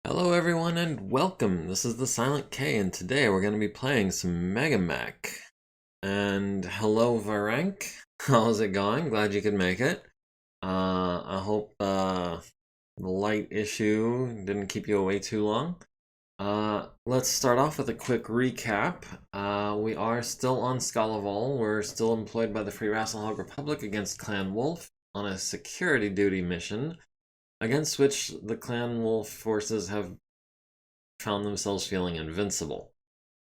Hello everyone and welcome. This is the Silent K and today we're going to be playing some MegaMek. And hello Varenk, how's it going? Glad you could make it. I hope the light issue didn't keep you away too long. Let's start off with a quick recap. We are still on Skalaval. We're still employed by the Free Rassalhog Republic against Clan Wolf on a security duty mission, against which the Clan Wolf forces have found themselves feeling invincible.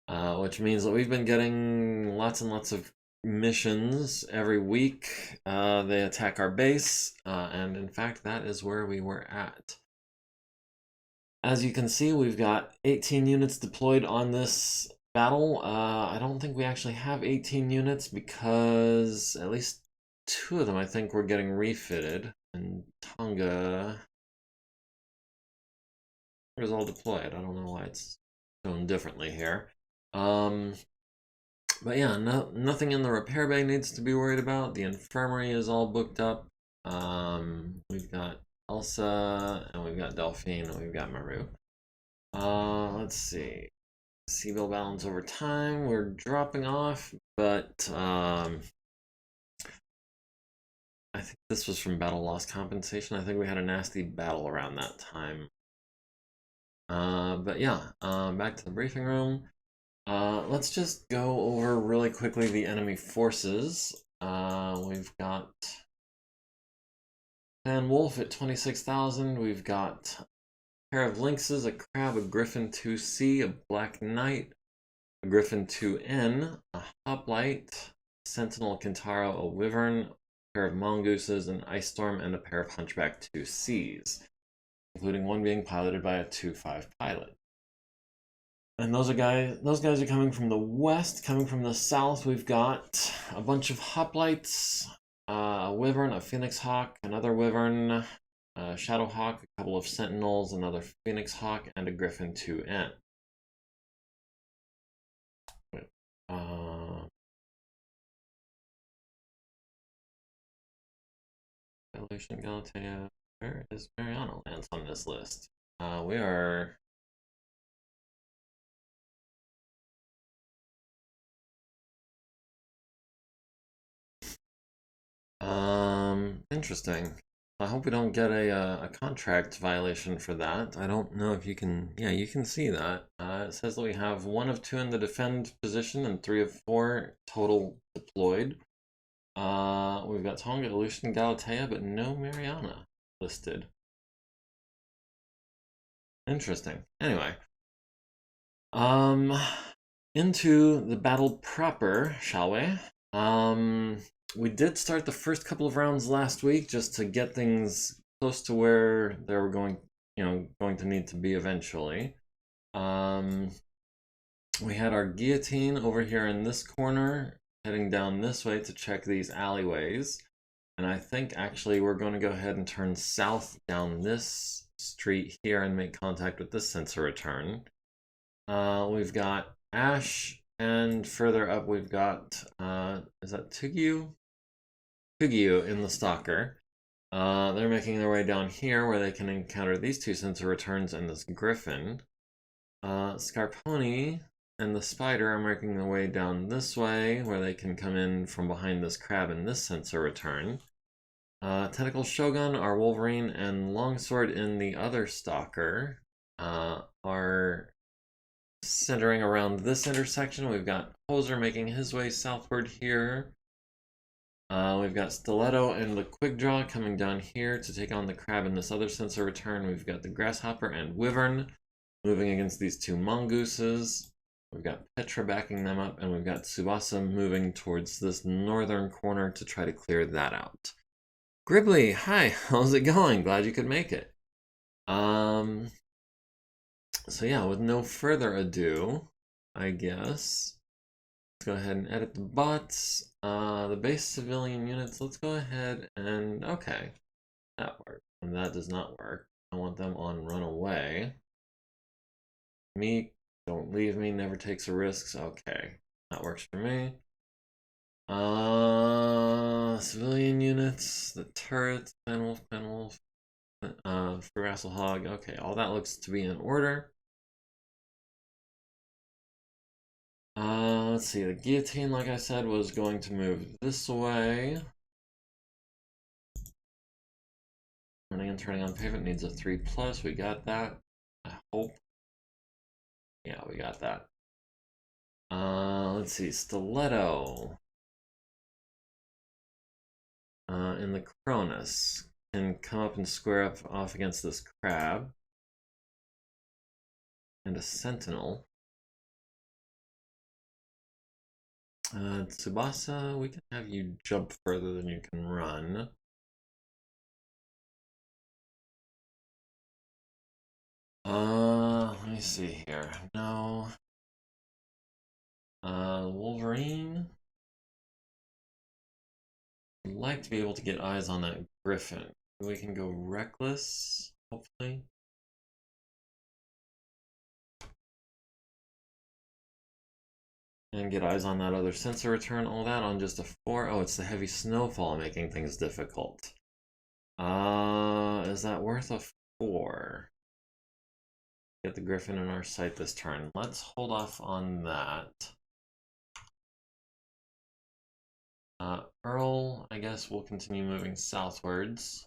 Which means that we've been getting lots and lots of missions every week. They attack our base, and in fact, that is where we were at. As you can see, we've got 18 units deployed on this battle. I don't think we actually have 18 units because at least 2 of them, I think, were getting refitted. And Tonga is all deployed. I don't know why it's shown differently here. But yeah, nothing in the repair bay needs to be worried about. The infirmary is all booked up. We've got Elsa, and we've got Delphine, and we've got Maru. Let's see. Seabill balance over time. We're dropping off, but I think this was from battle loss compensation. I think we had a nasty battle around that time. But yeah, back to the briefing room. Let's just go over really quickly the enemy forces. We've got Clan Wolf at 26,000. We've got a pair of lynxes, a crab, a griffin 2C, a black knight, a griffin 2N, a hoplite, sentinel Kintaro, a wyvern, a pair of mongooses, an ice storm, and a pair of hunchback 2Cs, including one being piloted by a 2-5 pilot. And those guys are coming from the west. Coming from the south, we've got a bunch of hoplites, a wyvern, a phoenix hawk, another wyvern, a shadow hawk, a couple of sentinels, another phoenix hawk, and a griffin 2N. Evolution Galatea. Where is Mariana lands on this list? We are. Interesting. I hope we don't get a contract violation for that. I don't know if you can. Yeah, you can see that. It says that we have 1 of 2 in the defend position and 3 of 4 total deployed. We've got Tonga, Aleutian, Galatea, but no Mariana listed. Interesting. Anyway, into the battle proper, shall we? We did start the first couple of rounds last week just to get things close to where they were going to need to be eventually. We had our guillotine over here in this corner, heading down this way to check these alleyways. And I think actually we're going to go ahead and turn south down this street here and make contact with this sensor return. We've got Ash, and further up we've got, is that Tugyu? Tugyu in the Stalker. They're making their way down here where they can encounter these 2 sensor returns and this Griffin. Scarponi and the Spider are making their way down this way where they can come in from behind this crab and this sensor return. Tentacle Shogun, our Wolverine, and Longsword in the other Stalker are centering around this intersection. We've got Hoser making his way southward here. We've got Stiletto and the Quick Draw coming down here to take on the crab and this other sensor return. We've got the Grasshopper and Wyvern moving against these 2 mongooses. We've got Petra backing them up, and we've got Tsubasa moving towards this northern corner to try to clear that out. Gribbly, hi, how's it going? Glad you could make it. So yeah, with no further ado, I guess, let's go ahead and edit the bots. The base civilian units, let's go ahead and, okay, that worked. And that does not work. I want them on runaway. Me, don't leave me, never takes a risk. Okay, that works for me. Civilian units, the turrets, Penwolf, for Hasselhog. Okay, all that looks to be in order. Let's see, the guillotine, like I said, was going to move this way. Running and turning on pavement needs a 3+. We got that. I hope. Yeah, we got that. Let's see, stiletto. In the Cronus can come up and square up off against this crab. And a sentinel. Tsubasa, we can have you jump further than you can run. Let me see here. No. Wolverine. I'd like to be able to get eyes on that griffin. We can go reckless, hopefully. And get eyes on that other sensor return, all that on just a 4. Oh, it's the heavy snowfall making things difficult. Is that worth a 4? Get the griffin in our sight this turn. Let's hold off on that. Earl, I guess we'll continue moving southwards.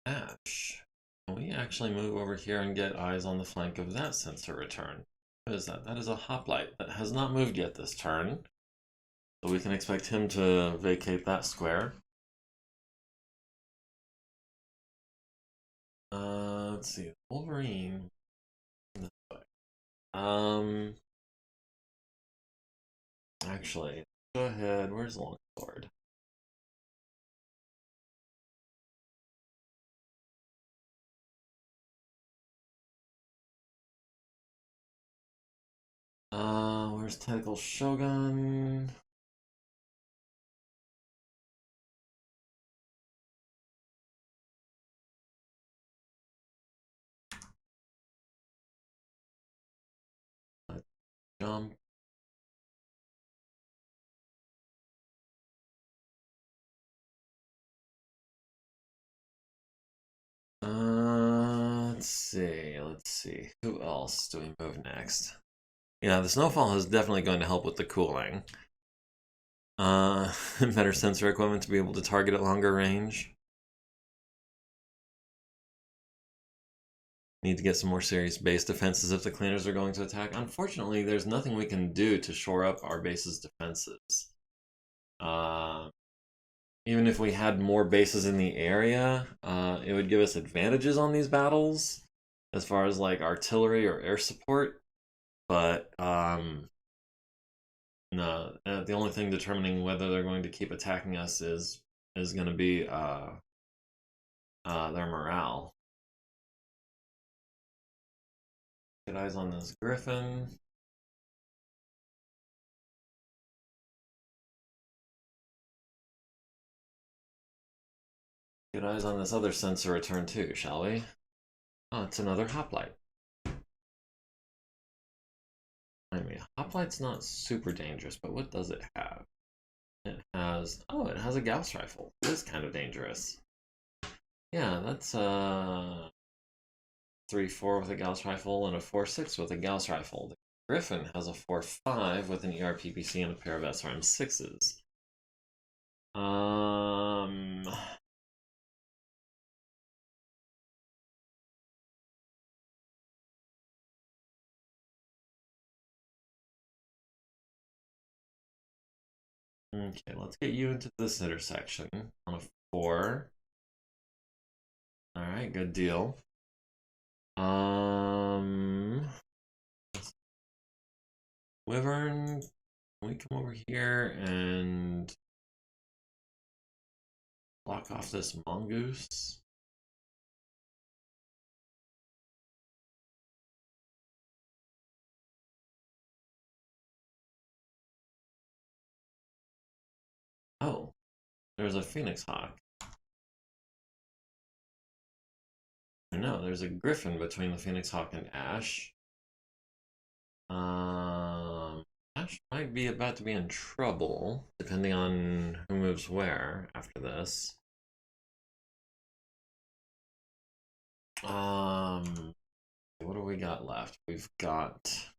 Ash. Can we actually move over here and get eyes on the flank of that sensor return? What is that? That is a hoplite that has not moved yet this turn. So we can expect him to vacate that square. Let's see. Wolverine. This way. Actually, go ahead. Where's Longsword? Where's Tentacle Shogun? Jump. Let's see. Who else do we move next? Yeah, the snowfall is definitely going to help with the cooling. Better sensor equipment to be able to target at longer range. Need to get some more serious base defenses if the cleaners are going to attack. Unfortunately, there's nothing we can do to shore up our base's defenses. Even if we had more bases in the area, it would give us advantages on these battles as far as like artillery or air support. But no, the only thing determining whether they're going to keep attacking us is going to be their morale. Get eyes on this griffin. Get eyes on this other sensor return too, shall we? Oh, it's another hoplite. I mean, hoplite's not super dangerous, but what does it have? It has, oh, it has a Gauss rifle. It is kind of dangerous. Yeah, that's 3-4 with a Gauss rifle and a 4-6 with a Gauss rifle. The Griffin has a 4-5 with an ERPPC and a pair of SRM6s. Okay, let's get you into this intersection on a 4. Alright, good deal. Wyvern, can we come over here and block off this mongoose? Oh, there's a Phoenix Hawk. No, there's a Griffin between the Phoenix Hawk and Ash. Ash might be about to be in trouble, depending on who moves where after this. What do we got left? We've got,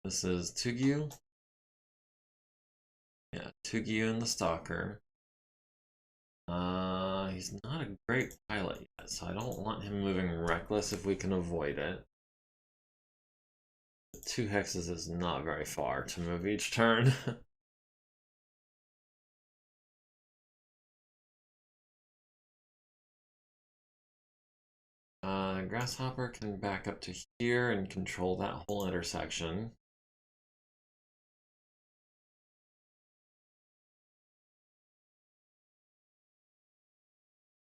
this is Tugyu. Yeah, Tugyu and the Stalker. He's not a great pilot yet, so I don't want him moving reckless if we can avoid it. 2 hexes is not very far to move each turn. Grasshopper can back up to here and control that whole intersection.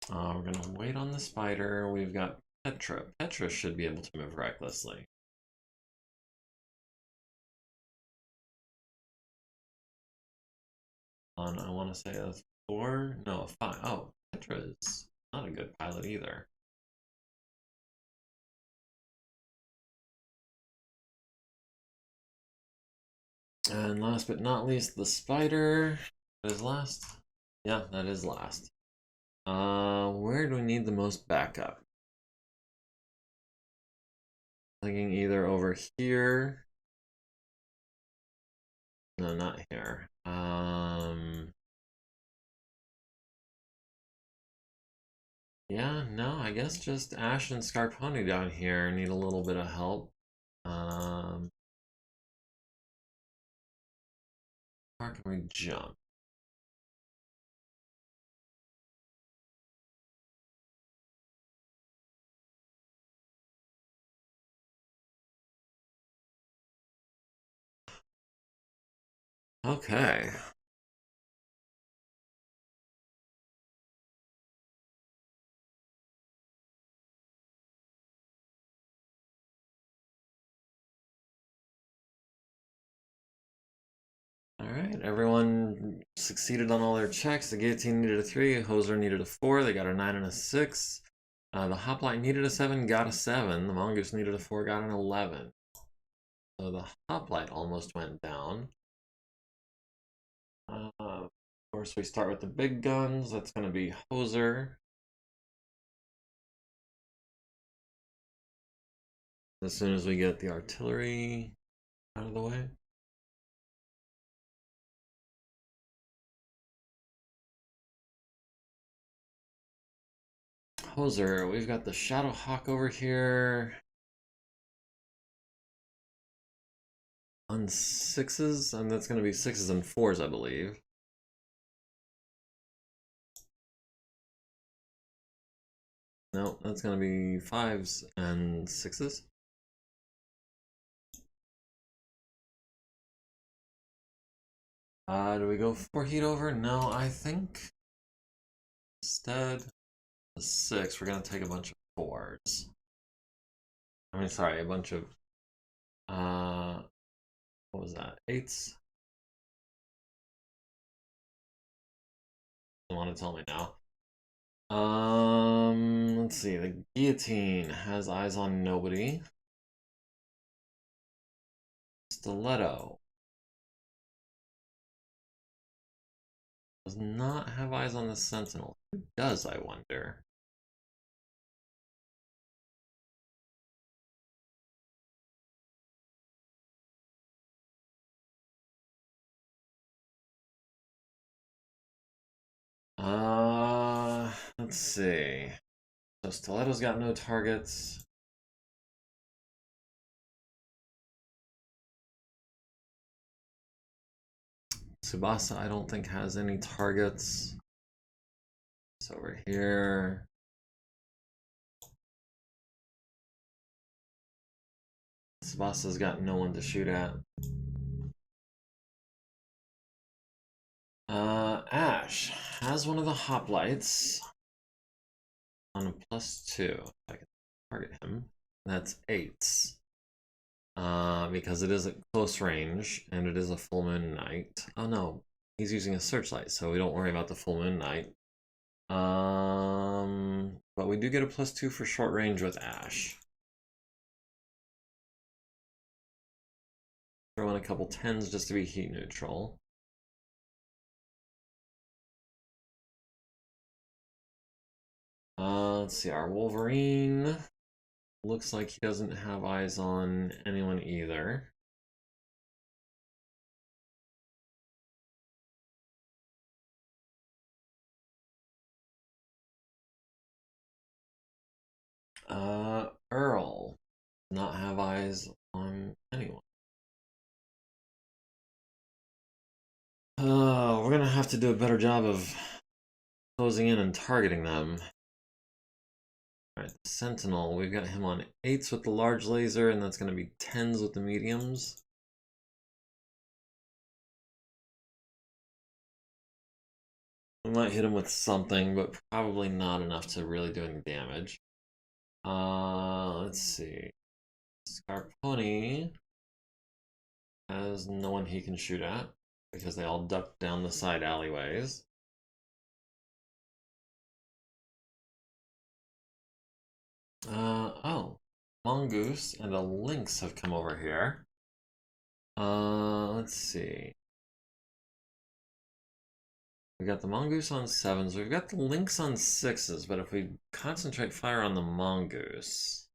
We're gonna wait on the spider. We've got Petra. Petra should be able to move recklessly. I want to say a 4, no, a 5. Oh, Petra is not a good pilot either. And last but not least, the spider. That is last. Yeah, that is last. Where do we need the most backup? Thinking either over here. No, not here. Yeah, no, I guess just Ash and Scarponi down here need a little bit of help. How far can we jump? Okay. Alright, everyone succeeded on all their checks. The guillotine needed a 3, Hoser needed a 4, they got a 9 and a 6. The hoplite needed a 7, got a 7. The mongoose needed a 4, got an 11. So the hoplite almost went down. Of course, we start with the big guns. That's going to be Hoser. As soon as we get the artillery out of the way. Hoser, we've got the Shadow Hawk over here. On 6s, and that's going to be 6s and 4s, I believe. No, that's going to be 5s and 6s. Do we go 4 heat over? No, I think instead the 6, we're going to take a bunch of 4s. I mean, sorry, a bunch of, what was that, 8s? Don't want to tell me now. Let's see, the guillotine has eyes on nobody. Stiletto does not have eyes on the sentinel. Who does, I wonder? Let's see. So Stiletto's got no targets. Tsubasa, I don't think has any targets. It's over here. Tsubasa's got no one to shoot at. Ash has one of the hoplites on a +2. If I can target him, that's 8s. Because it is at close range and it is a full moon night. Oh no, he's using a searchlight, so we don't worry about the full moon night. But we do get a +2 for short range with Ash. Throw in a couple 10s just to be heat neutral. Let's see, our Wolverine looks like he doesn't have eyes on anyone either. Earl does not have eyes on anyone. We're gonna have to do a better job of closing in and targeting them. Alright, Sentinel, we've got him on 8s with the large laser, and that's gonna be 10s with the mediums. We might hit him with something, but probably not enough to really do any damage. Let's see. Scarponi has no one he can shoot at because they all duck down the side alleyways. Oh. Mongoose and a Lynx have come over here. Let's see. We got the Mongoose on 7s. We've got the Lynx on 6s, but if we concentrate fire on the Mongoose...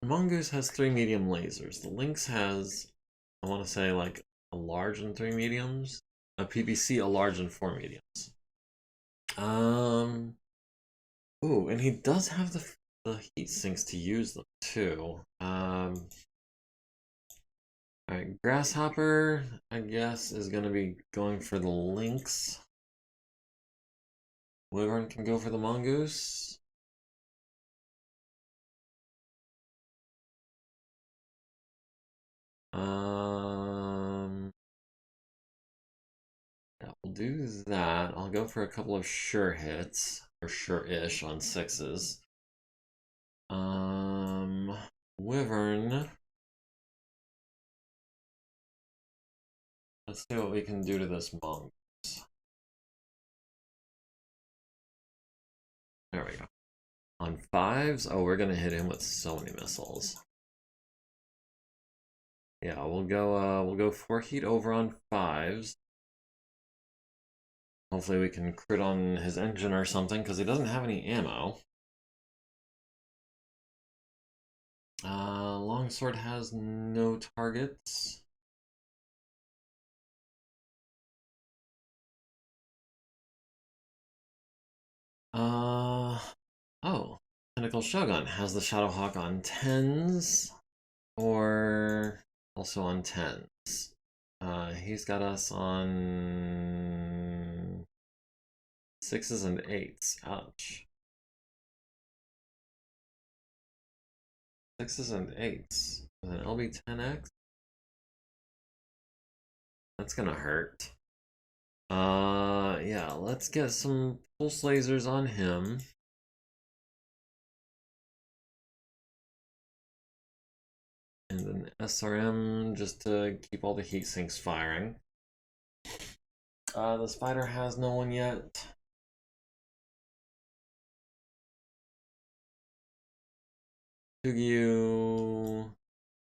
The Mongoose has 3 medium lasers. The Lynx has, I want to say, like, a large and 3 mediums. A PBC, a large and 4 mediums. Ooh, and he does have the heat sinks to use them, too. Alright, Grasshopper, I guess, is going to be going for the Lynx. Wyvern can go for the Mongoose. Yeah, we'll do that. I'll go for a couple of sure hits, or sure-ish on 6s. Wyvern. Let's see what we can do to this Mongoose. There we go. On 5s, oh, we're gonna hit him with so many missiles. Yeah, we'll go 4 heat over on 5s. Hopefully we can crit on his engine or something, because he doesn't have any ammo. Longsword has no targets. Oh, Pinnacle Shogun has the Shadowhawk on 10s, or also on 10s. He's got us on 6s and 8s. Ouch. 6s and 8s with an LB10X? That's gonna hurt. Yeah, let's get some pulse lasers on him. And an SRM just to keep all the heat sinks firing. The Spider has no one yet. Sugyu...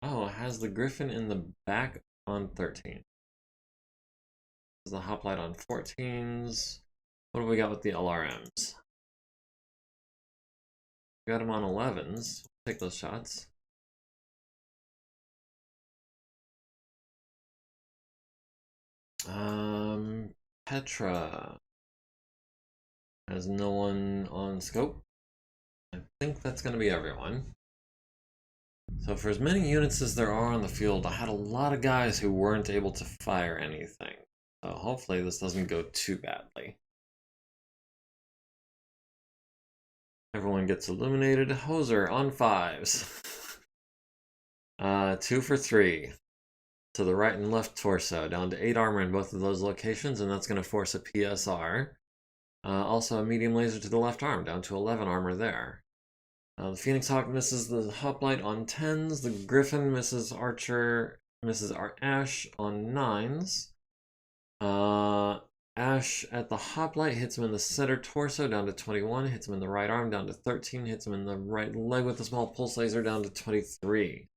Oh, it has the Griffin in the back on 13. There's the Hoplite on 14s. What do we got with the LRMs? We got him on 11s. Take those shots. Petra has no one on scope. I think that's going to be everyone. So for as many units as there are on the field, I had a lot of guys who weren't able to fire anything. So hopefully this doesn't go too badly. Everyone gets illuminated. Hoser on 5s. 2 for 3. To the right and left torso, down to 8 armor in both of those locations, and that's going to force a PSR. Also a medium laser to the left arm, down to 11 armor there. The Phoenix Hawk misses the Hoplite on 10s, the Griffin misses Archer, misses our Ash on 9s. Ash at the hoplite hits him in the center torso down to 21, hits him in the right arm down to 13, hits him in the right leg with a small pulse laser down to 23.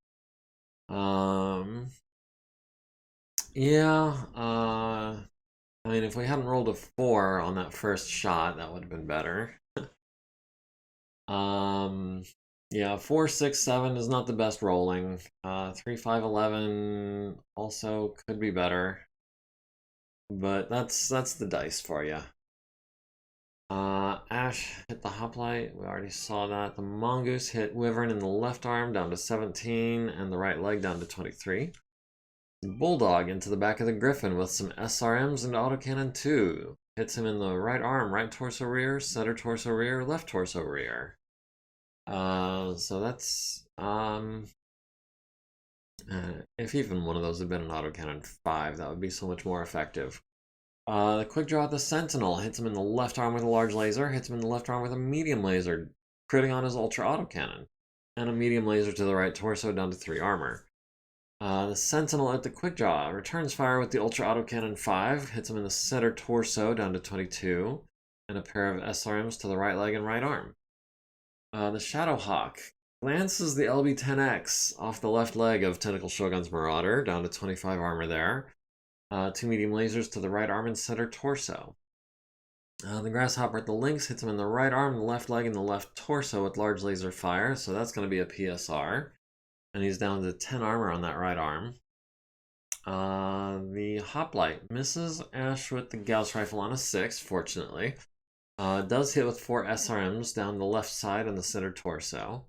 Yeah, I mean, if we hadn't rolled a 4 on that first shot, that would have been better. Yeah, 4, 6, 7 is not the best rolling. 3, 5, 11 also could be better. But that's the dice for you. Ash hit the hoplite. We already saw that. The mongoose hit Wyvern in the left arm down to 17 and the right leg down to 23. Bulldog into the back of the Griffin with some SRMs and autocannon 2. Hits him in the right arm, right torso rear, center torso rear, left torso rear. So that's if even one of those had been an autocannon 5, that would be so much more effective. The quick draw at the Sentinel hits him in the left arm with a large laser, hits him in the left arm with a medium laser, critting on his ultra autocannon, and a medium laser to the right torso down to 3 armor. The Sentinel at the quick draw returns fire with the ultra autocannon 5, hits him in the center torso down to 22, and a pair of SRMs to the right leg and right arm. The Shadowhawk glances the LB-10X off the left leg of Tentacle Shogun's Marauder down to 25 armor there. 2 medium lasers to the right arm and center torso. The Grasshopper at the Lynx hits him in the right arm, the left leg, and the left torso with large laser fire, so that's going to be a PSR. And he's down to 10 armor on that right arm. The Hoplite misses Ash with the Gauss Rifle on a 6, fortunately. Does hit with 4 SRMs down the left side and the center torso.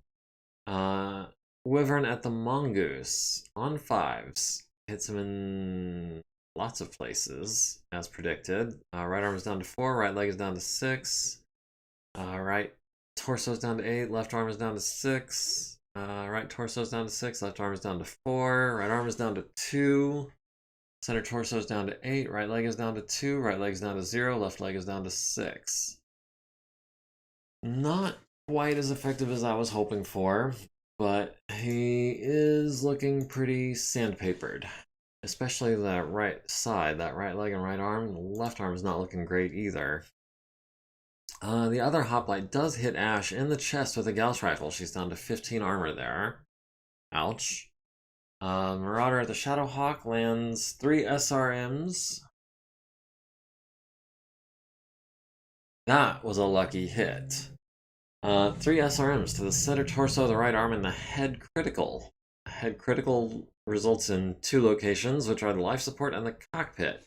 Wyvern at the Mongoose on 5s. Hits him in lots of places, as predicted. Right arm is down to 4, right leg is down to 6. Right torso is down to 8, left arm is down to 6. Right torso is down to 6, left arm is down to 4, right arm is down to 2. Center torso is down to 8, right leg is down to 2, right leg is down to 0, left leg is down to 6. Not quite as effective as I was hoping for, but he is looking pretty sandpapered. Especially that right side, that right leg and right arm. The left arm is not looking great either. The other hoplite does hit Ash in the chest with a Gauss Rifle. She's down to 15 armor there. Ouch. Marauder at the Shadowhawk lands 3 SRMs. That was a lucky hit. 3 SRMs to the center torso, the right arm, and the head critical. Head critical results in 2 locations, which are the life support and the cockpit.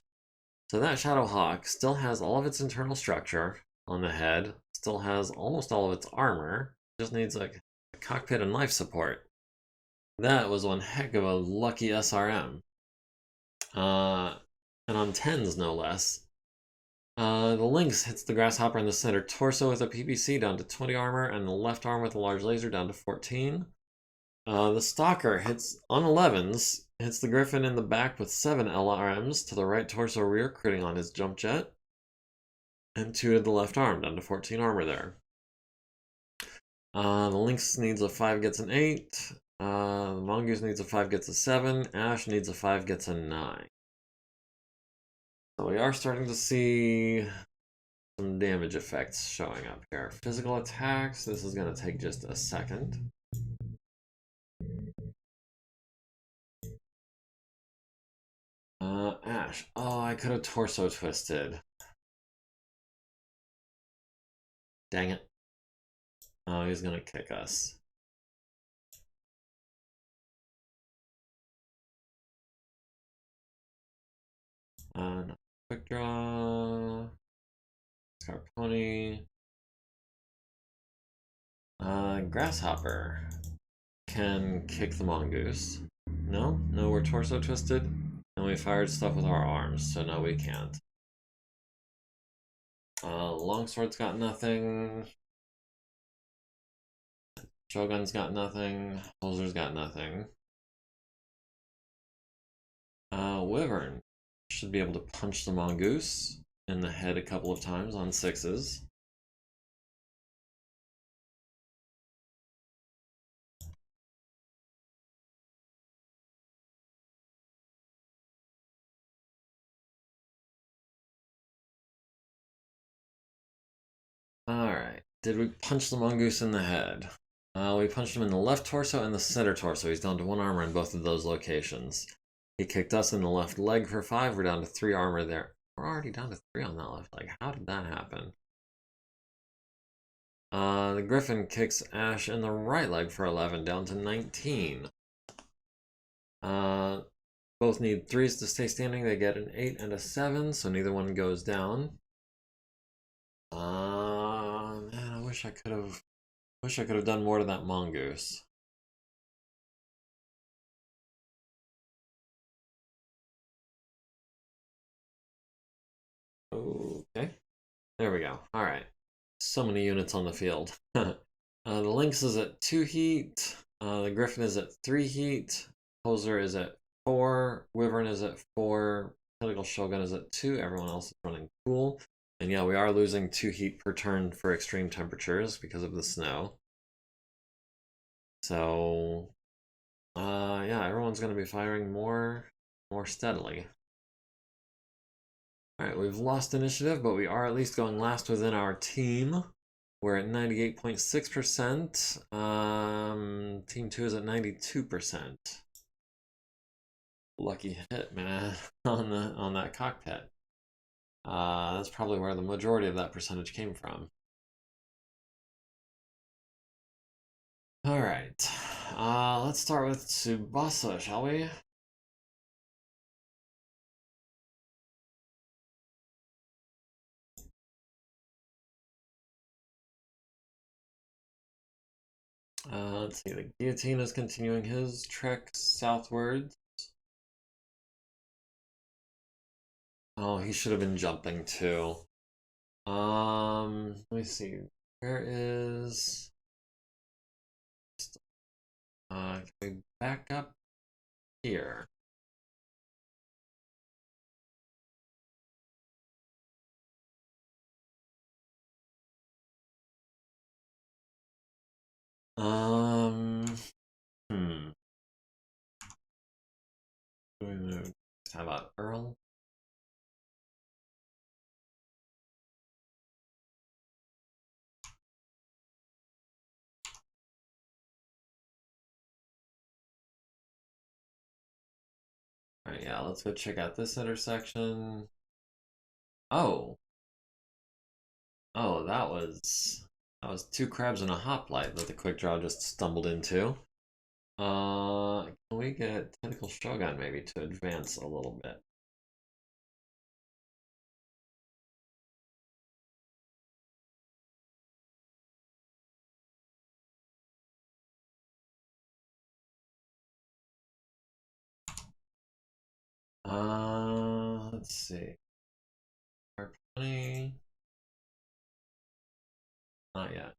So that Shadowhawk still has all of its internal structure on the head, still has almost all of its armor, just needs a cockpit and life support. That was one heck of a lucky SRM. And on 10s, no less. The Lynx hits the Grasshopper in the center torso with a PPC down to 20 armor, and the left arm with a large laser down to 14. The Stalker hits on 11s, hits the Griffin in the back with 7 LRMs to the right torso rear, critting on his jump jet, and 2 to the left arm, down to 14 armor there. The Lynx needs a 5, gets an 8. The Mongoose needs a 5, gets a 7. Ash needs a 5, gets a 9. So we are starting to see some damage effects showing up here. Physical attacks, this is going to take just a second. Ash. Oh, I could have torso twisted. Dang it. Oh, he's going to kick us. Quick draw. Scarponi. Grasshopper can kick the mongoose. No, we're torso twisted, and we fired stuff with our arms, so no, we can't. Longsword's got nothing. Shogun's got nothing. Holzer's got nothing. Wyvern should be able to punch the mongoose in the head a couple of times on 6s. Alright. Did we punch the mongoose in the head? We punched him in the left torso and the center torso. He's down to 1 armor in both of those locations. He kicked us in the left leg for 5. We're down to 3 armor there. We're already down to 3 on that left leg. How did that happen? The Griffin kicks Ash in the right leg for 11, down to 19. Both need 3s to stay standing. They get an 8 and a 7, so neither one goes down. Man, I wish I could have done more to that mongoose. Okay. There we go. Alright. So many units on the field. The Lynx is at 2 heat. The Griffin is at 3 heat. Poser is at 4. Wyvern is at 4. Tentacle Shogun is at 2. Everyone else is running cool. And yeah, we are losing 2 heat per turn for extreme temperatures because of the snow. So, yeah, everyone's going to be firing more steadily. Alright, we've lost initiative, but we are at least going last within our team. We're at 98.6%. Team 2 is at 92%. Lucky hit, man, on that cockpit. That's probably where the majority of that percentage came from. Alright. Let's start with Tsubasa, shall we? Let's see, the Guillotine is continuing his trek southwards. Oh, he should have been jumping too. Let me see. Where is... can we back up here? Hmm. How about Earl? Alright, yeah, let's go check out this intersection. Oh. Oh, that was 2 crabs and a hoplite that the quick draw just stumbled into. Can we get Tentacle Shogun maybe to advance a little bit? Let's see. R20. Not yet.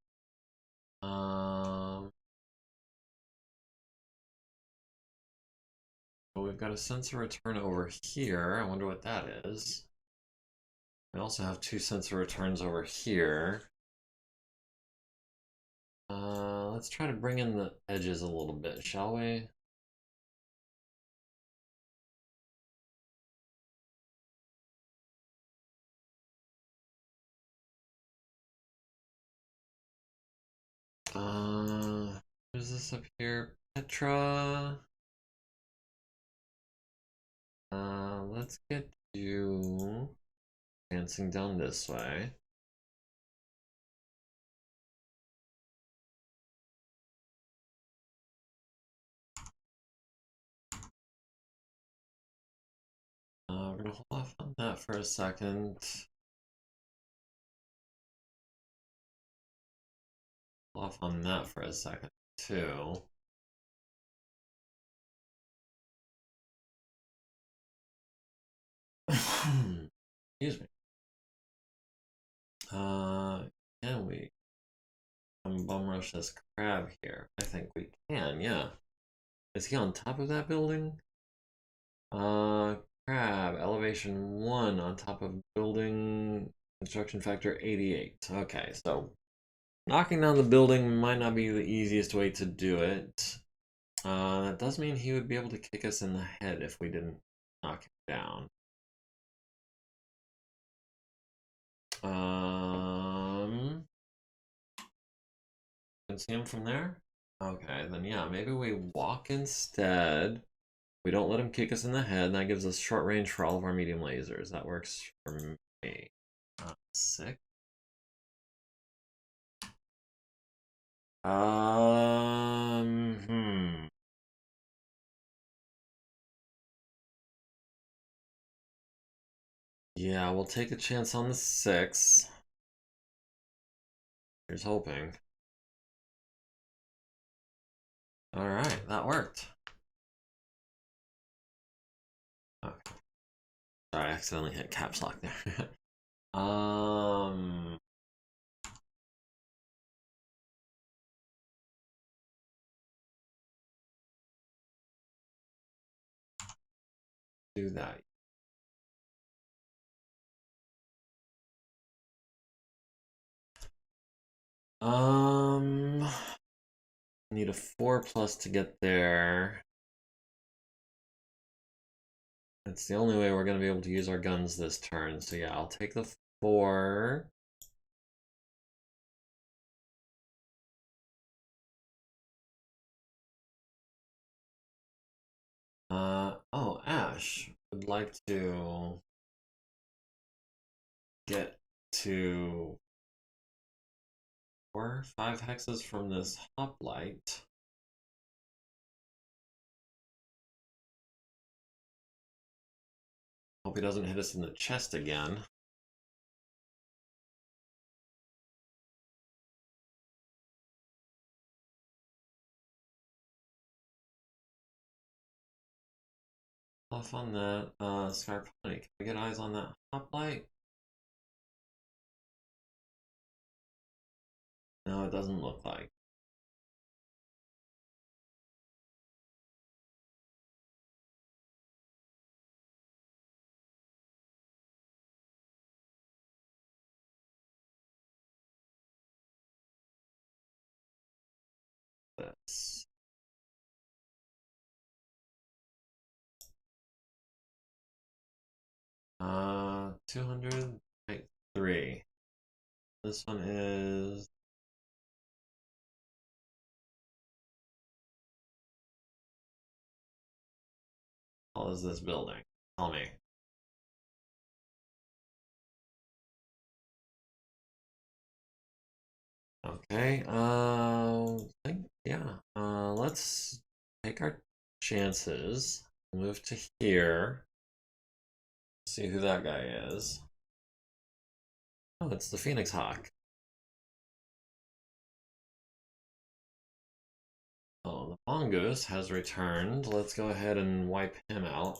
But we've got a sensor return over here. I wonder what that is. We also have 2 sensor returns over here. Let's try to bring in the edges a little bit, shall we? What is this up here? Petra. Let's get you dancing down this way. We're gonna hold off on that for a second. Hold off on that for a second, too. Excuse me. Can we bum rush this crab here? I think we can, yeah. Is he on top of that building? Crab, elevation 1 on top of building, construction factor 88. Okay, so knocking down the building might not be the easiest way to do it. That does mean he would be able to kick us in the head if we didn't knock him down. can see him from there? Okay, then yeah, maybe we walk instead. We don't let him kick us in the head, and that gives us short range for all of our medium lasers. That works for me. Sick. Hmm. Yeah, we'll take a chance on the 6. Here's hoping. Alright, that worked. Okay. Sorry, I accidentally hit caps lock there. Do that. Need a 4+ to get there. That's the only way we're gonna be able to use our guns this turn. So yeah, I'll take the 4. Oh, Ash would like to get to 4, 5 hexes from this hoplite. Hope he doesn't hit us in the chest again. Off on that Scarponi. Can we get eyes on that hoplite? No, it doesn't look like. This. 200, right, 3. This one is how tall is this building? Tell me. Okay, yeah. Let's take our chances. Move to here. See who that guy is. Oh, it's the Phoenix Hawk. Oh, the Mongoose has returned. Let's go ahead and wipe him out.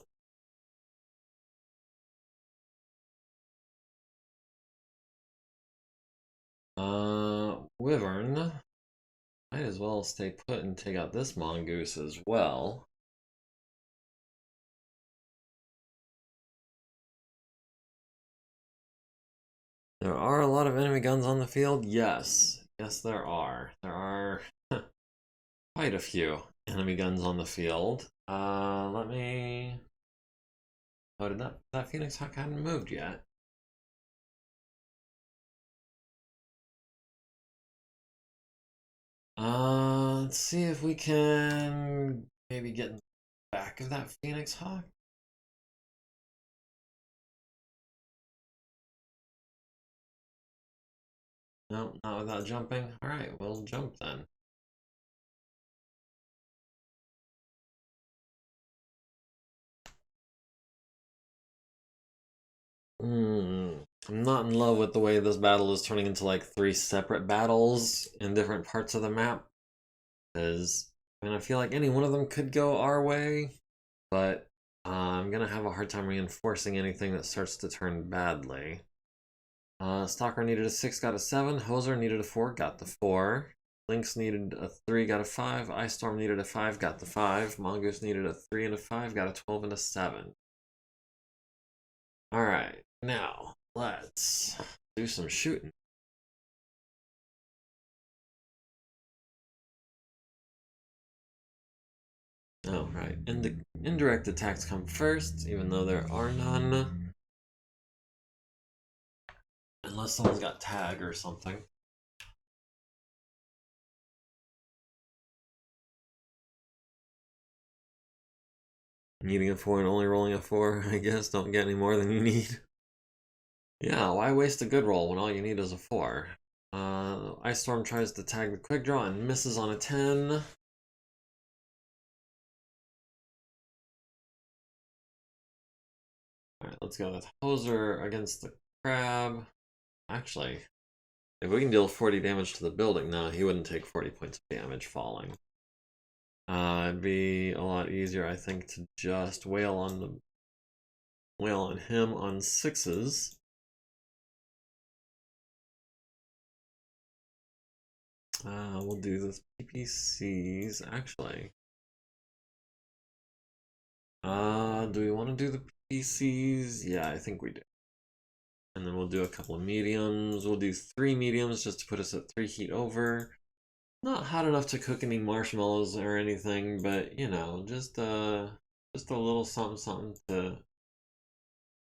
Wyvern. Might as well stay put and take out this Mongoose as well. There are a lot of enemy guns on the field? Yes. Yes, there are. There are quite a few enemy guns on the field. Let me... Oh, did that Phoenix Hawk hadn't moved yet? Let's see if we can maybe get in the back of that Phoenix Hawk. No, not without jumping. Alright, we'll jump then. I'm not in love with the way this battle is turning into like 3 separate battles in different parts of the map. Because I feel like any one of them could go our way, but I'm gonna have a hard time reinforcing anything that starts to turn badly. Stalker needed a 6, got a 7. Hoser needed a 4, got the 4. Lynx needed a 3, got a 5. Ice Storm needed a 5, got the 5. Mongoose needed a 3 and a 5, got a 12 and a 7. Alright, now let's do some shooting. Oh, right. Indirect attacks come first, even though there are none. Unless someone's got tag or something. Needing a 4 and only rolling a 4, I guess. Don't get any more than you need. Yeah, why waste a good roll when all you need is a 4? Ice Storm tries to tag the quick draw and misses on a 10. Alright, let's go with Hoser against the Crab. Actually, if we can deal 40 damage to the building, no, he wouldn't take 40 points of damage falling. It'd be a lot easier, I think, to just wail on him on 6s. We'll do the PPCs. Actually, do we want to do the PPCs? Yeah, I think we do. And then we'll do a couple of mediums. We'll do 3 mediums just to put us at 3 heat over. Not hot enough to cook any marshmallows or anything, but you know, just a little something something to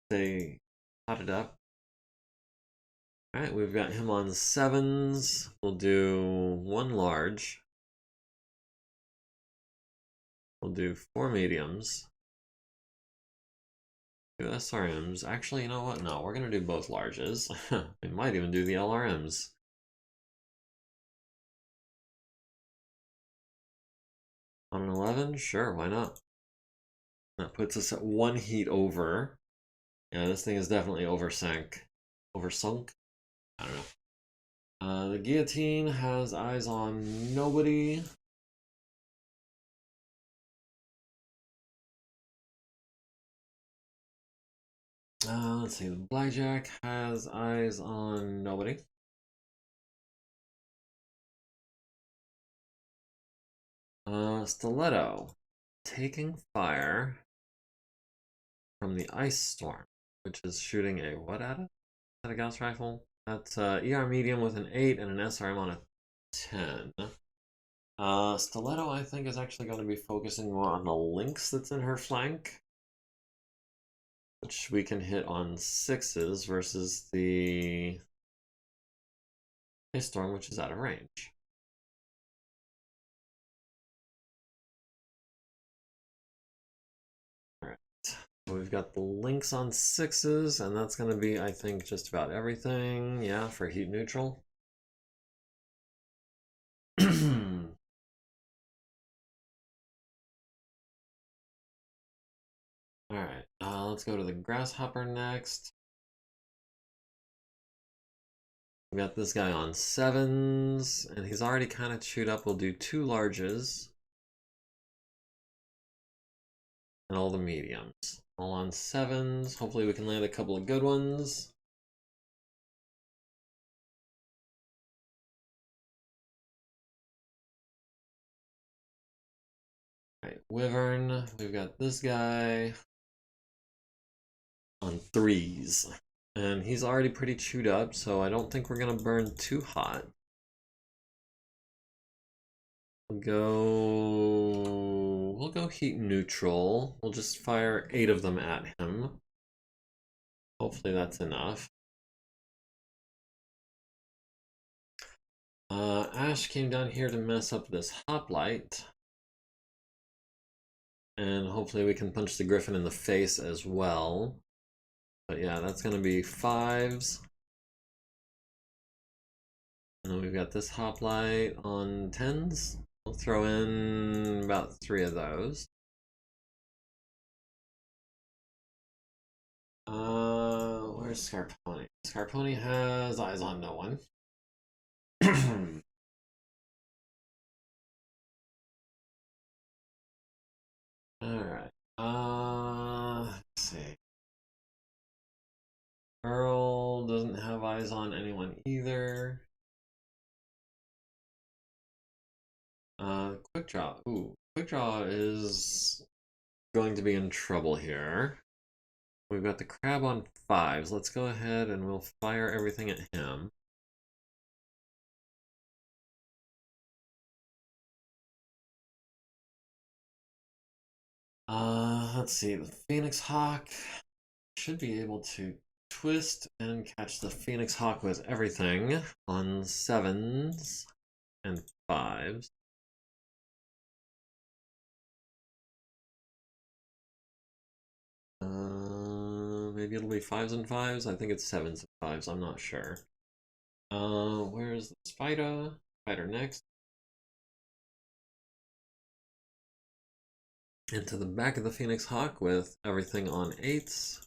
stay hotted up. Alright, we've got him on 7s. We'll do 1 large. We'll do 4 mediums. 2 SRMs. Actually, you know what? No, we're gonna do both larges. We might even do the LRMs. On an 11? Sure, why not? That puts us at 1 heat over. Yeah, this thing is definitely oversunk. Oversunk? I don't know. The guillotine has eyes on nobody. Let's see. The blackjack has eyes on nobody. Stiletto taking fire from the ice storm, which is shooting a what at it? Is that a Gauss rifle? That's ER medium with an 8 and an SRM on a 10. Stiletto, I think, is actually going to be focusing more on the lynx that's in her flank, which we can hit on 6s versus the ice storm, which is out of range. Alright, so we've got the lynx on 6s, and that's going to be, I think, just about everything. Yeah, for heat neutral. Alright, let's go to the grasshopper next. We got this guy on 7s, and he's already kind of chewed up. We'll do 2 larges. And all the mediums. All on 7s. Hopefully we can land a couple of good ones. Alright, Wyvern. We've got this guy on 3s. And he's already pretty chewed up, so I don't think we're going to burn too hot. We'll go heat neutral. We'll just fire 8 of them at him. Hopefully that's enough. Ash came down here to mess up this hoplite. And hopefully we can punch the griffin in the face as well. But yeah, that's going to be 5s. And then we've got this hoplite on 10s. We'll throw in about 3 of those. Where's Scarponi? Scarponi has eyes on no one. Alright. Let's see. Earl doesn't have eyes on anyone either. Quick draw. Ooh, quick draw is going to be in trouble here. We've got the crab on 5s. Let's go ahead and we'll fire everything at him. Let's see. The Phoenix Hawk should be able to twist and catch the Phoenix Hawk with everything on 7s and 5s. Maybe it'll be 5s and 5s. I think it's 7s and 5s. I'm not sure. Where's the spider? Spider next. Into the back of the Phoenix Hawk with everything on 8s.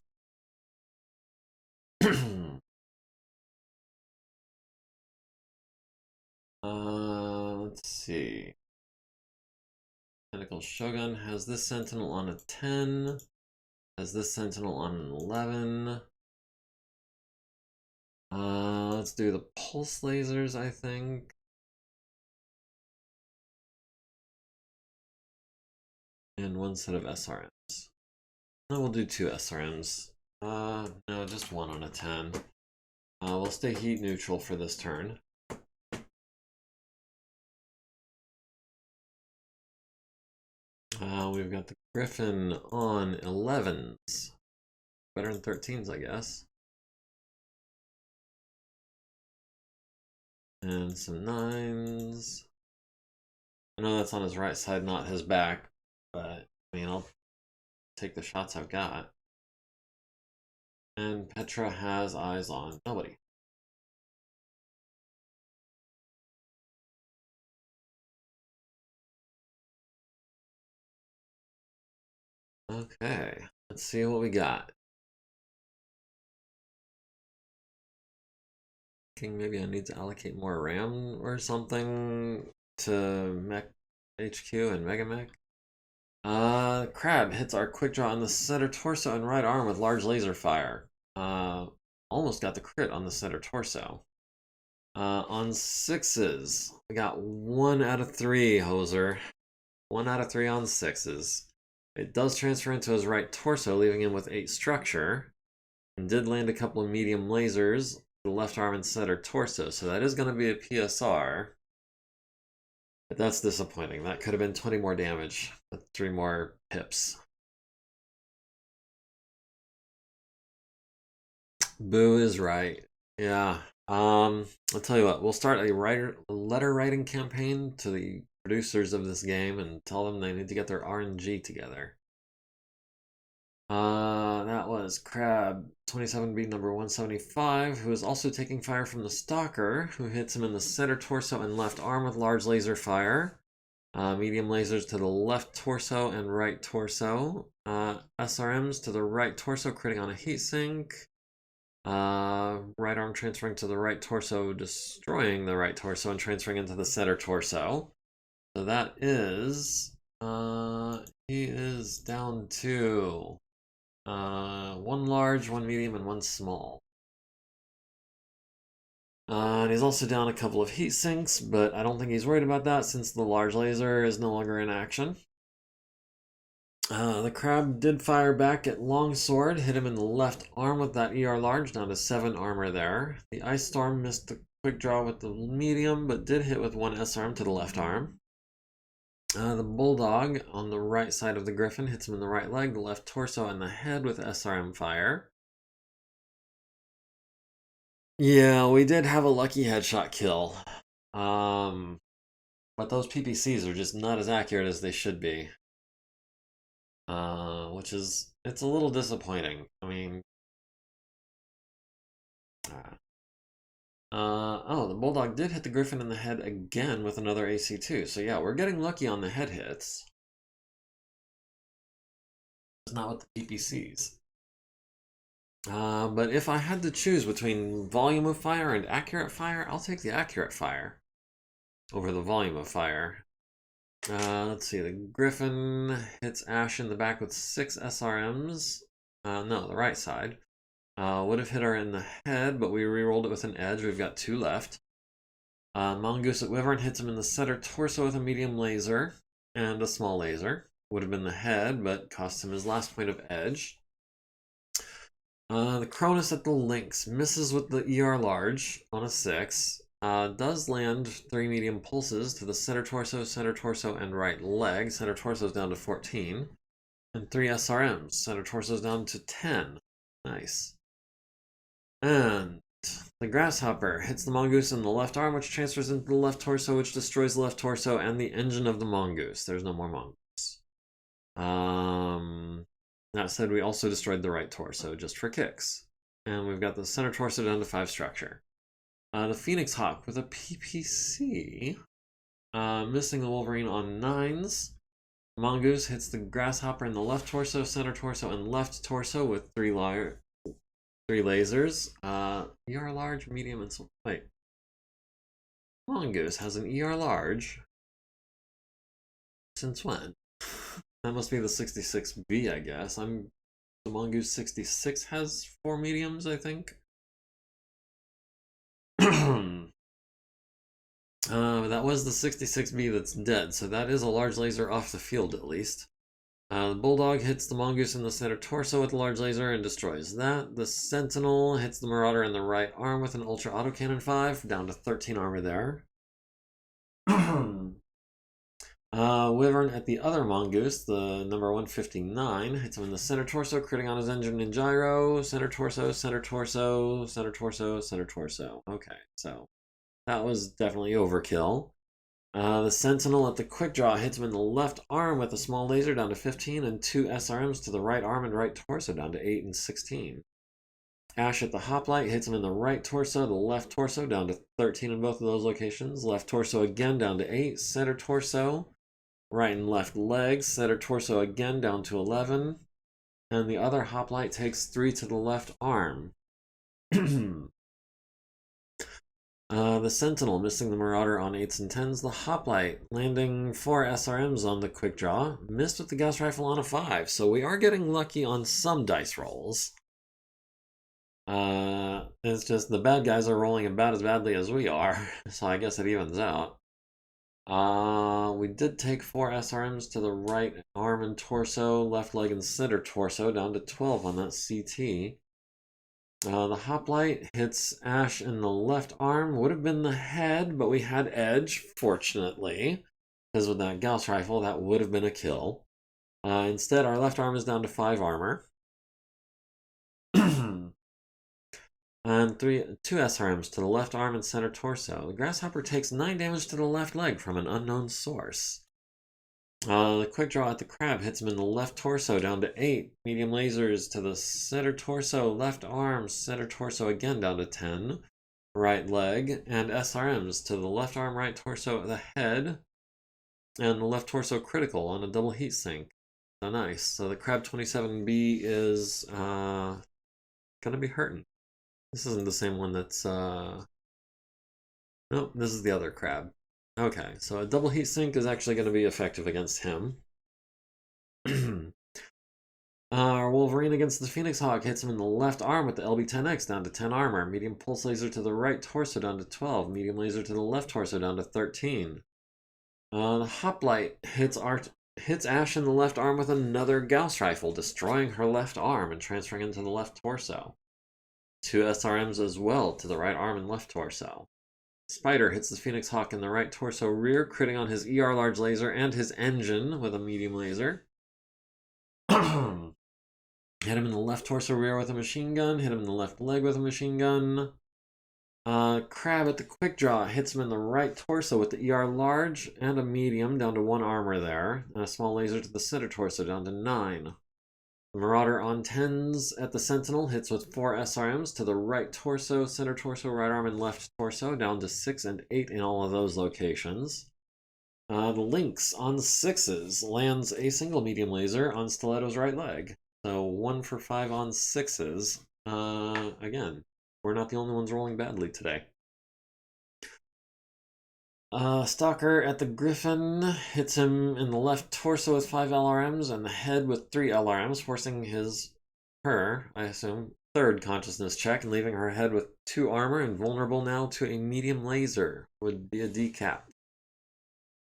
Let's see. Tentacle Shogun has this Sentinel on a 10. Has this Sentinel on an 11. Let's do the pulse lasers, I think. And one set of SRMs. No, we'll do 2 SRMs. No, just 1 on a 10. We'll stay heat neutral for this turn. We've got the Griffin on 11s. Better than 13s, I guess. And some 9s. I know that's on his right side, not his back, but I mean, I'll take the shots I've got. And Petra has eyes on nobody. Okay, let's see what we got. Maybe I need to allocate more RAM or something to MekHQ and MegaMek. Crab hits our quick draw on the center torso and right arm with large laser fire. Almost got the crit on the center torso. On 6s, we got 1 out of 3, Hoser. 1 out of 3 on 6s. It does transfer into his right torso, leaving him with 8 structure. And did land a couple of medium lasers to the left arm and center torso, so that is going to be a PSR. But that's disappointing. That could have been 20 more damage with 3 more pips. Boo is right. Yeah. I'll tell you what, we'll start a letter writing campaign to the producers of this game and tell them they need to get their RNG together. That was Crab 27B number 175, who is also taking fire from the Stalker, who hits him in the center torso and left arm with large laser fire. Medium lasers to the left torso and right torso. SRMs to the right torso, critting on a heatsink. Right arm transferring to the right torso, destroying the right torso and transferring into the center torso. So that is, he is down to 1 large, 1 medium, and 1 small. And he's also down a couple of heat sinks, but I don't think he's worried about that since the large laser is no longer in action. The Crab did fire back at Longsword, hit him in the left arm with that ER large, down to 7 armor there. The Ice Storm missed the quick draw with the medium, but did hit with 1 SRM to the left arm. The Bulldog on the right side of the Griffin hits him in the right leg, the left torso, and the head with SRM fire. Yeah, we did have a lucky headshot kill. But those PPCs are just not as accurate as they should be. Which is, it's a little disappointing. I mean, oh, the Bulldog did hit the Griffin in the head again with another AC2. So yeah, we're getting lucky on the head hits. It's not with the PPCs. But if I had to choose between volume of fire and accurate fire, I'll take the accurate fire over the volume of fire. Let's see, the Griffin hits Ash in the back with 6 SRMs. No, the right side. Would have hit her in the head, but we rerolled it with an edge. We've got 2 left. Mongoose at Wyvern hits him in the center torso with a medium laser and a small laser. Would have been the head, but cost him his last point of edge. The Cronus at the Lynx misses with the ER large on a 6. Does land 3 medium pulses to the center torso, and right leg. Center torso's down to 14. And 3 SRMs. Center torso's down to 10. Nice. And the Grasshopper hits the Mongoose in the left arm, which transfers into the left torso, which destroys the left torso and the engine of the Mongoose. There's no more Mongoose. That said, we also destroyed the right torso just for kicks. And we've got the center torso down to 5 structure. The Phoenix Hawk with a PPC. Missing the Wolverine on 9s. Mongoose hits the Grasshopper in the left torso, center torso, and left torso with 3 lasers. ER large, medium, and so. Wait. Mongoose has an ER large. Since when? That must be the 66B, I guess. The Mongoose 66 has 4 mediums, I think. That was the 66B that's dead, so that is a large laser off the field at least. The Bulldog hits the Mongoose in the center torso with a large laser and destroys that. The Sentinel hits the Marauder in the right arm with an Ultra Autocannon 5, down to 13 armor there. Wyvern at the other Mongoose, the number 159, hits him in the center torso, critting on his engine and gyro. Center torso, center torso, center torso, center torso. Okay, so that was definitely overkill. The Sentinel at the quick draw hits him in the left arm with a small laser down to 15 and 2 SRMs to the right arm and right torso down to 8 and 16. Ash at the Hoplite hits him in the right torso, the left torso down to 13 in both of those locations. Left torso again down to 8. Center torso, right and left legs. Center torso again down to 11. And the other Hoplite takes 3 to the left arm. The Sentinel missing the Marauder on 8s and 10s. The Hoplite landing 4 SRMs on the quick draw. Missed with the Gauss Rifle on a 5. So we are getting lucky on some dice rolls. It's just the bad guys are rolling about as badly as we are. So I guess it evens out. We did take 4 SRMs to the right arm and torso, left leg and center torso, down to 12 on that CT. The Hoplite hits Ash in the left arm. Would have been the head, but we had edge, fortunately. Because with that Gauss Rifle, that would have been a kill. Instead, our left arm is down to 5 armor. And 2 SRMs to the left arm and center torso. The Grasshopper takes 9 damage to the left leg from an unknown source. The quick draw at the Crab hits him in the left torso down to 8. Medium lasers to the center torso, left arm, center torso again down to 10. Right leg, and SRMs to the left arm, right torso, the head, and the left torso critical on a double heat sink. So nice. So the Crab 27B is gonna be hurting. This isn't the same one that's nope, this is the other Crab. Okay, so a double heat sink is actually going to be effective against him. Our Wolverine against the Phoenix Hawk hits him in the left arm with the LB-10X down to 10 armor. Medium pulse laser to the right torso down to 12. Medium laser to the left torso down to 13. The Hoplite hits Ash in the left arm with another Gauss Rifle, destroying her left arm and transferring into the left torso. 2 SRMs as well to the right arm and left torso. Spider hits the Phoenix Hawk in the right torso rear, critting on his ER large laser and his engine with a medium laser. Hit him in the left torso rear with a machine gun. Hit him in the left leg with a machine gun. Crab at the quick draw hits him in the right torso with the ER large and a medium down to 1 armor there. And a small laser to the center torso down to 9. Marauder on 10s at the Sentinel hits with 4 SRMs to the right torso, center torso, right arm, and left torso, down to 6 and 8 in all of those locations. The Lynx on 6s lands a single medium laser on Stiletto's right leg. So 1 for 5 on 6s. Again, we're not the only ones rolling badly today. Stalker at the Griffin hits him in the left torso with 5 LRMs and the head with 3 LRMs, forcing her, I assume, 3rd consciousness check and leaving her head with 2 armor and vulnerable now to a medium laser. Would be a decap.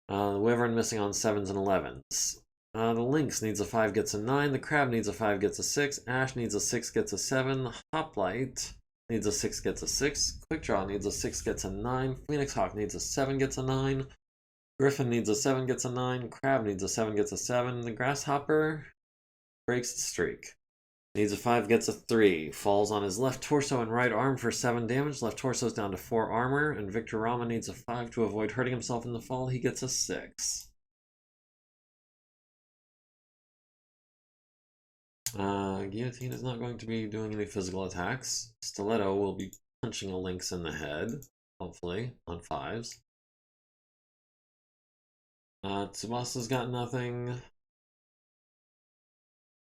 The Wyvern missing on 7s and 11s. The Lynx needs a 5, gets a 9. The Crab needs a 5, gets a 6. Ash needs a 6, gets a 7. The Hoplite needs a 6, gets a 6. Quick Draw needs a 6, gets a 9. Phoenix Hawk needs a 7, gets a 9. Griffin needs a 7, gets a 9. Crab needs a 7, gets a 7. The Grasshopper breaks the streak. Needs a 5, gets a 3. Falls on his left torso and right arm for 7 damage. Left torso's down to 4 armor. And Victor Rama needs a 5 to avoid hurting himself in the fall. He gets a 6. Guillotine is not going to be doing any physical attacks. Stiletto will be punching a lynx in the head, hopefully, on 5s. Tsubasa's got nothing.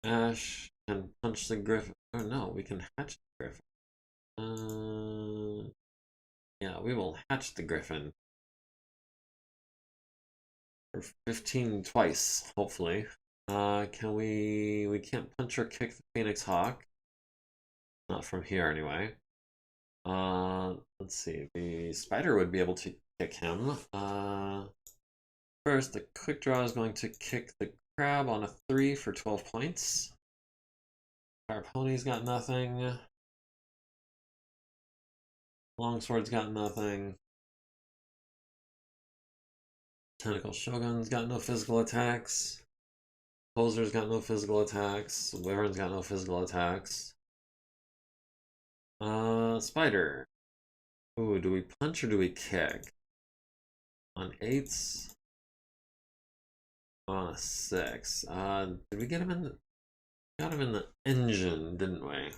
Ash can punch the griffin. Oh no, we can hatch the griffin. Yeah, we will hatch the griffin. For 15 twice, hopefully. Can we can't punch or kick the Phoenix Hawk. Not from here anyway. Let's see, the spider would be able to kick him. First, the quick draw is going to kick the crab on a 3 for 12 points. Our pony's got nothing. Longsword's got nothing. Tentacle Shogun's got no physical attacks. Poser's got no physical attacks. Wyvern's got no physical attacks. Spider. Ooh, do we punch or do we kick? On 8s? On a 6. Did we get him in the... Got him in the engine, didn't we?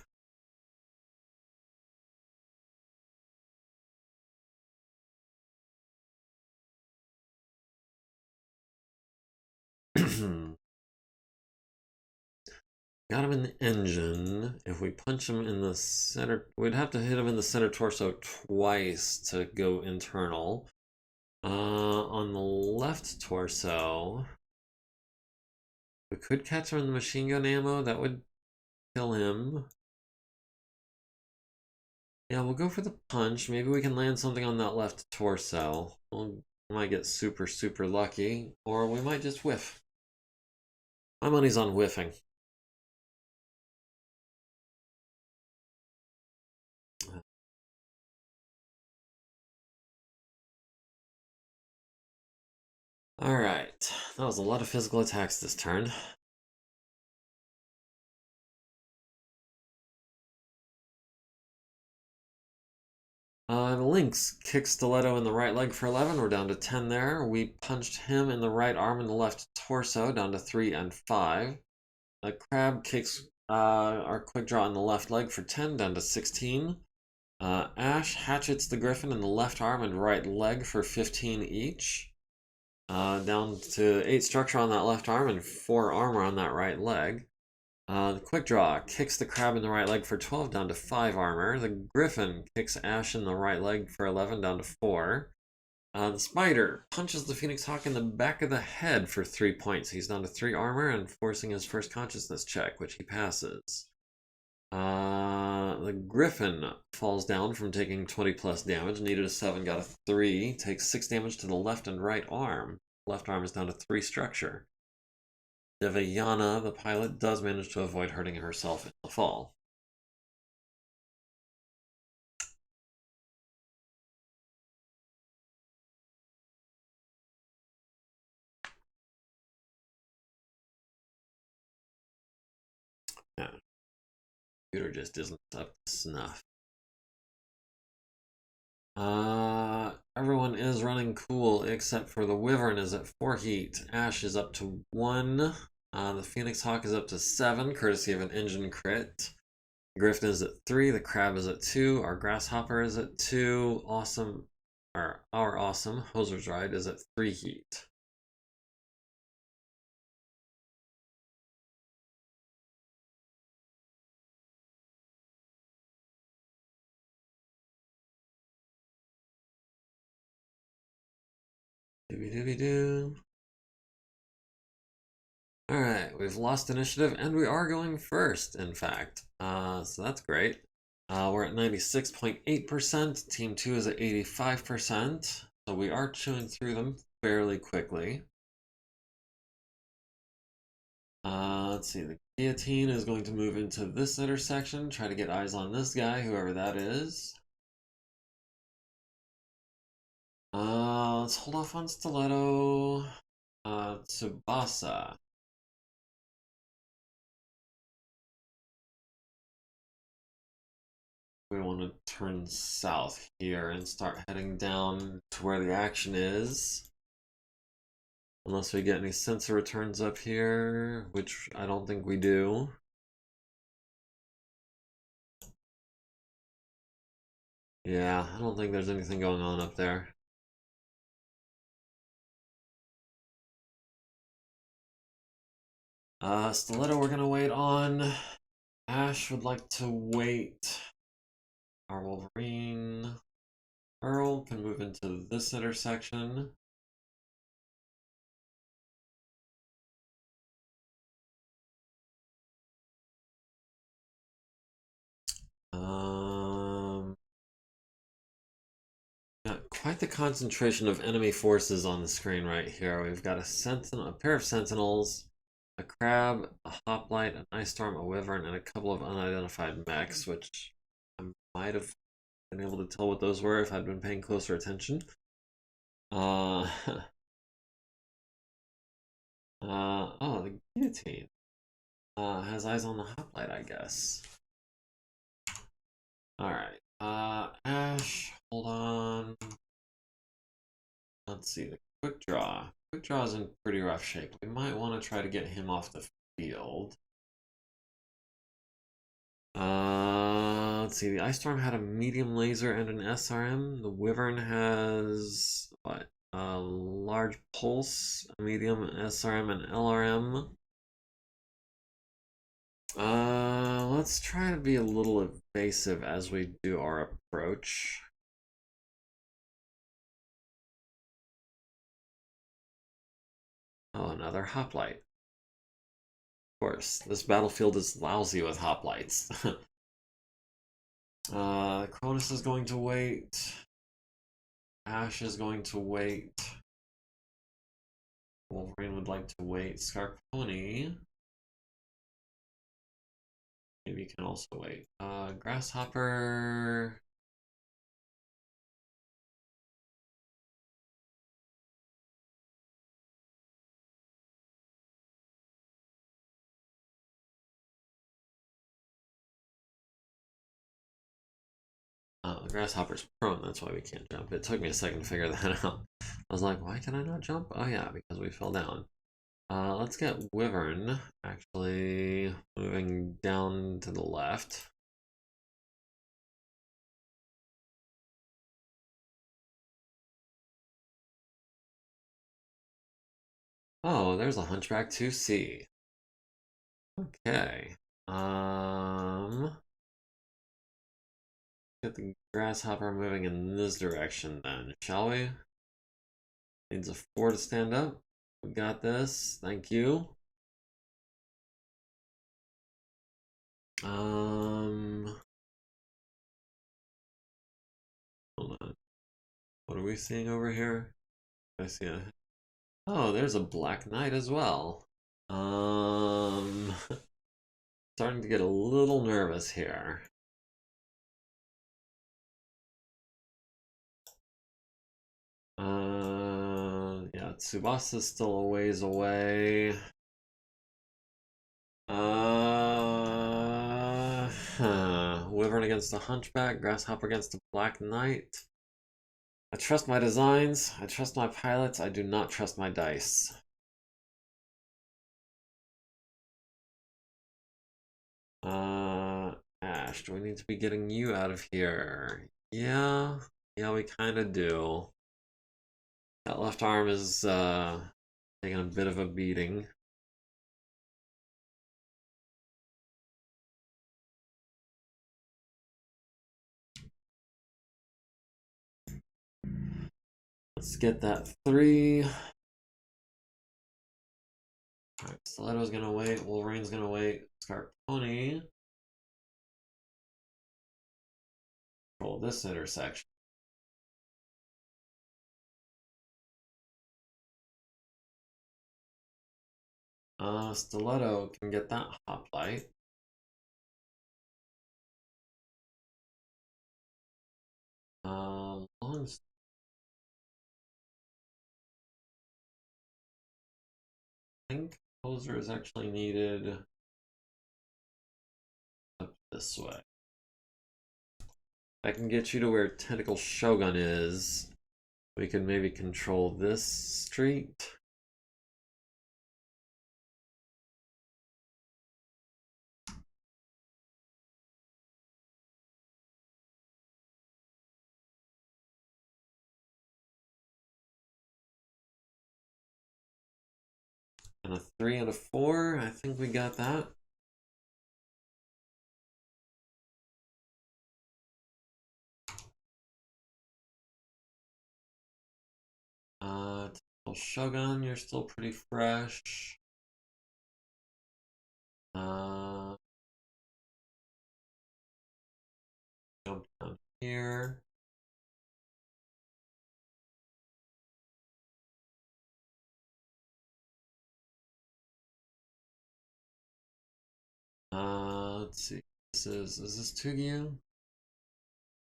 Got him in the engine. If we punch him in the center, we'd have to hit him in the center torso twice to go internal. On the left torso, we could catch him in the machine gun ammo. That would kill him. Yeah, we'll go for the punch. Maybe we can land something on that left torso. We might get super, super lucky, or we might just whiff. My money's on whiffing. Alright, that was a lot of physical attacks this turn. The Lynx kicks Stiletto in the right leg for 11. We're down to 10 there. We punched him in the right arm and the left torso, down to 3 and 5. The Crab kicks our quick draw in the left leg for 10, down to 16. Ash hatchets the Griffin in the left arm and right leg for 15 each. Down to 8 structure on that left arm and 4 armor on that right leg. The quick draw kicks the crab in the right leg for 12, down to 5 armor. The griffin kicks Ash in the right leg for 11, down to 4. The spider punches the Phoenix Hawk in the back of the head for 3 points. He's down to 3 armor and forcing his first consciousness check, which he passes. The griffin falls down from taking 20 plus damage. Needed a 7, got a 3. Takes 6 damage to the left and right arm. Left arm is down to 3 structure. Devayana, the pilot, does manage to avoid hurting herself in the fall. Yeah. Computer just isn't up to snuff. Everyone is running cool except for the Wyvern is at 4 heat. Ash is up to 1. The Phoenix Hawk is up to 7, courtesy of an engine crit. Griffin is at 3. The Crab is at 2. Our Grasshopper is at 2. Awesome. Our awesome Hoser's Ride is at 3 heat. Dooby-dooby-doo. Alright, we've lost initiative, and we are going first, in fact. So that's great. We're at 96.8%. Team 2 is at 85%. So we are chewing through them fairly quickly. Let's see, the guillotine is going to move into this intersection. Try to get eyes on this guy, whoever that is. Let's hold off on Stiletto. Tsubasa. We want to turn south here and start heading down to where the action is. Unless we get any sensor returns up here, which I don't think we do. Yeah, I don't think there's anything going on up there. Stiletto we're gonna wait on. Ash would like to wait. Our Wolverine. Earl can move into this intersection. Got quite the concentration of enemy forces on the screen right here. We've got a pair of sentinels, a crab, a hoplite, an ice storm, a wyvern, and a couple of unidentified mechs, which I might have been able to tell what those were if I'd been paying closer attention. Uh, oh, the guillotine. Has eyes on the hoplite, I guess. Alright. Ash, hold on. Let's see, the quick draw. Quick draw is in pretty rough shape. We might want to try to get him off the field. Let's see, the Ice Storm had a medium laser and an SRM. The Wyvern has, what, a large pulse, a medium SRM, and LRM. Let's try to be a little evasive as we do our approach. Oh, another hoplite. Of course, this battlefield is lousy with hoplites. Cronus is going to wait. Ash is going to wait. Wolverine would like to wait. Scarponi maybe can also wait. Grasshopper. The grasshopper's prone, that's why we can't jump. It took me a second to figure that out. I was like, why can I not jump? Oh yeah, because we fell down. Let's get Wyvern actually moving down to the left. Oh, there's a Hunchback 2C. Okay. Get the grasshopper moving in this direction then, shall we? Needs a 4 to stand up. We got this. Thank you. Hold on. What are we seeing over here? I see a. Oh, there's a Black Knight as well. Starting to get a little nervous here. Yeah, Tsubasa's still a ways away. Wyvern against the Hunchback, Grasshopper against the Black Knight. I trust my designs, I trust my pilots, I do not trust my dice. Ash, do we need to be getting you out of here? Yeah, we kind of do. That left arm is taking a bit of a beating. Let's get that 3. Alright, Stiletto's gonna wait, Wolverine's gonna wait, Scarponi. Control this intersection. Stiletto can get that hoplite. Long I think poser is actually needed up this way. If I can get you to where Tentacle Shogun is, we can maybe control this street. And a 3 and a 4. I think we got that. Shogun, you're still pretty fresh. Jump down here. Let's see. Is this Tugyu?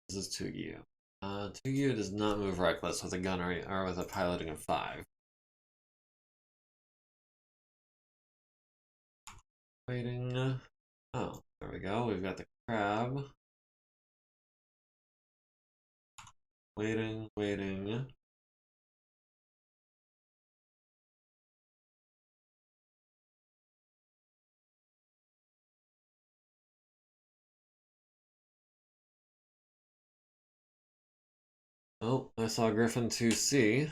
This is Tugyu. Tugyu does not move reckless with a gun or with a piloting of 5. Waiting. Oh, there we go. We've got the crab. Waiting, waiting. Oh, I saw Griffin 2C.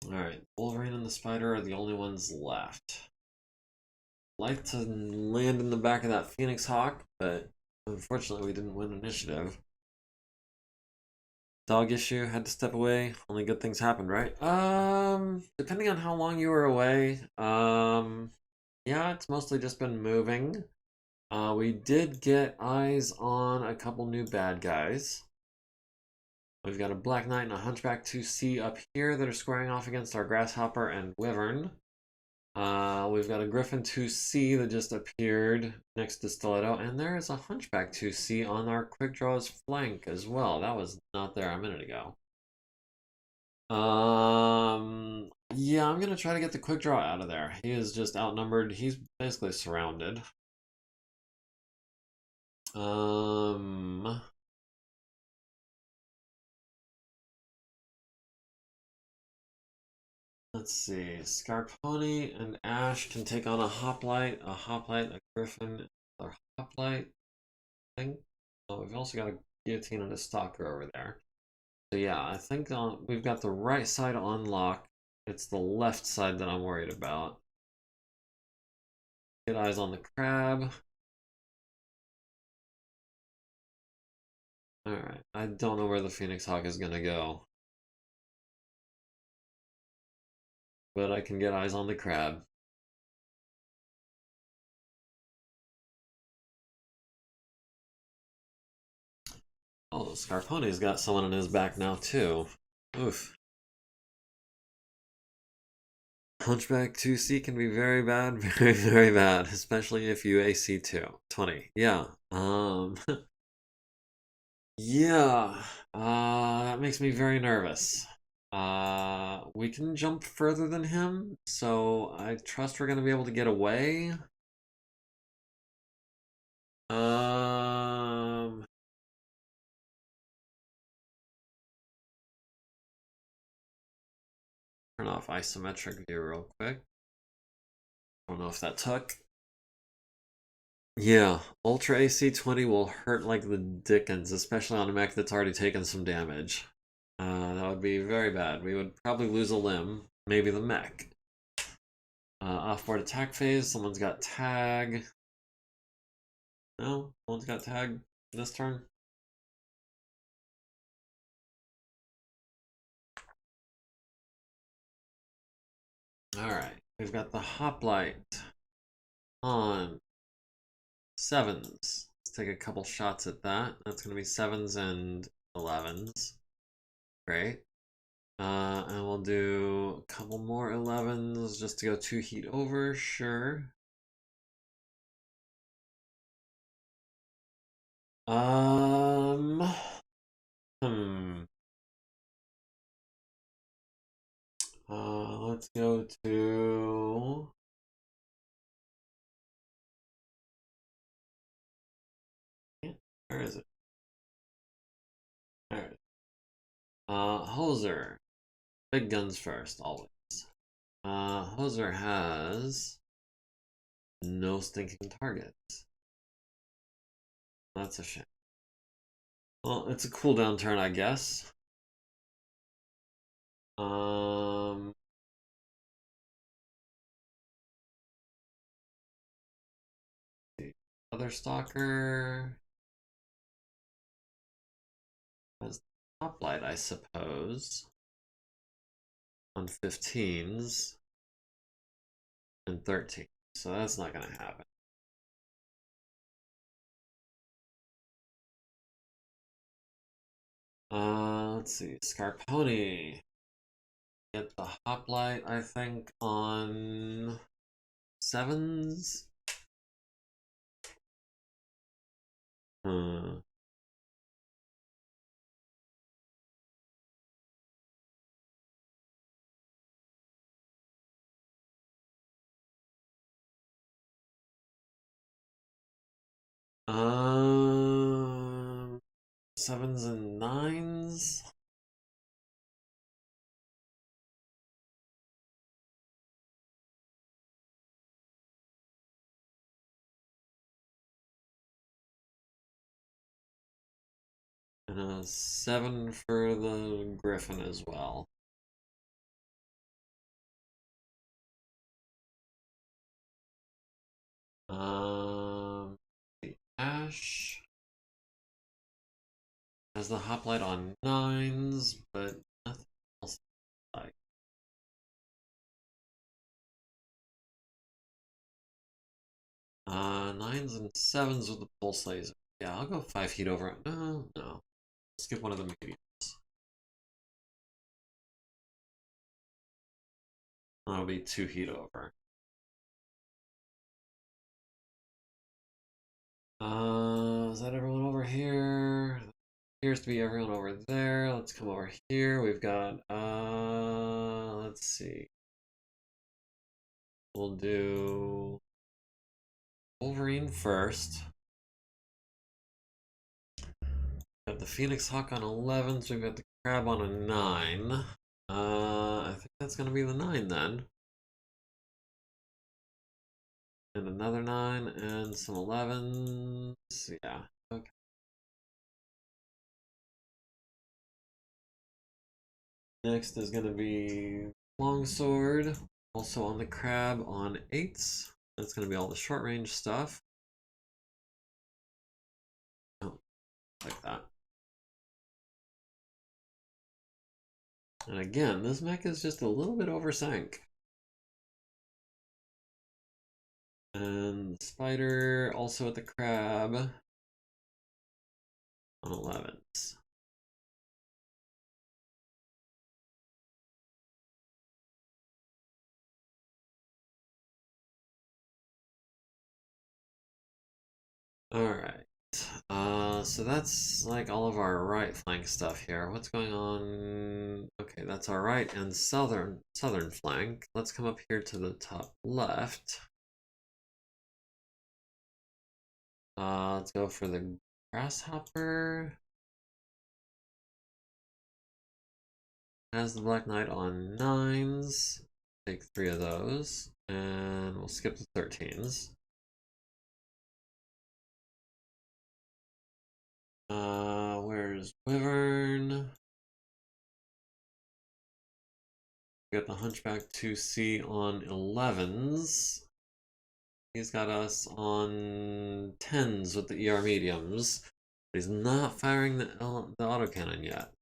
Alright, Wolverine and the Spider are the only ones left. Like to land in the back of that Phoenix Hawk, but unfortunately we didn't win initiative. Dog issue, had to step away. Only good things happened, right? Depending on how long you were away, yeah, it's mostly just been moving. We did get eyes on a couple new bad guys. We've got a Black Knight and a Hunchback 2C up here that are squaring off against our Grasshopper and Wyvern. We've got a Griffin 2C that just appeared next to Stiletto, and there is a Hunchback 2C on our Quick Draw's flank as well. That was not there a minute ago. Yeah, I'm gonna try to get the Quick Draw out of there. He is just outnumbered. He's basically surrounded. Let's see. Scarponi and Ash can take on a Hoplite, a Griffin, a Hoplite. I think. Oh, we've also got a Guillotine and a Stalker over there. So yeah, I think we've got the right side on lock. It's the left side that I'm worried about. Get eyes on the crab. Alright, I don't know where the Phoenix Hawk is gonna go. But I can get eyes on the crab. Oh, Scarponi's got someone on his back now too. Oof. Hunchback 2C can be very bad, very, very bad, especially if you AC 20. Yeah. Yeah. That makes me very nervous. We can jump further than him, so I trust we're gonna be able to get away. Turn off isometric view real quick. Don't know if that took. Yeah, Ultra AC 20 will hurt like the dickens, especially on a mech that's already taken some damage. That would be very bad. We would probably lose a limb, maybe the mech. Offboard attack phase, someone's got tag. No, someone's got tag this turn. Alright, we've got the Hoplite on 7s. Let's take a couple shots at that. That's going to be 7s and 11s. Great. And we'll do a couple more 11s just to go 2 heat over, sure. Hmm. Let's go to... Where is it? There it is. Hoser. Big guns first, always. Hoser has no stinking targets. That's a shame. Well, it's a cooldown turn, I guess. Um, other stalker has the top light, I suppose, on 15s and 13s, so that's not gonna happen. Let's see, Scarponi get the hoplite, I think, on 7s. Hmm. Um, 7s and 9s. And a 7 for the Griffin as well. The Ash has the hoplite on 9s, but nothing else like. 9s and 7s with the pulse laser. Yeah, I'll go 5 heat over. No, no. Skip one of the mediums. That'll be 2 heat over. Is that everyone over here? Appears to be everyone over there. Let's come over here. We've got, let's see. We'll do Wolverine first. We've got the Phoenix Hawk on 11s. We've got the Crab on a 9. I think that's going to be the 9 then. And another 9 and some 11s. Yeah, okay. Next is going to be Longsword, also on the Crab on 8s. That's going to be all the short range stuff. Oh, like that. And again, this mech is just a little bit oversank. And the Spider also at the Crab on 11s. Alright. So that's like all of our right flank stuff here. What's going on? Okay, that's our right and southern flank. Let's come up here to the top left. Let's go for the Grasshopper. Has the Black Knight on 9s. Take 3 of those. And we'll skip the 13s. Where's Wyvern? We got the Hunchback 2C on 11s. He's got us on 10s with the ER mediums. But he's not firing the autocannon yet.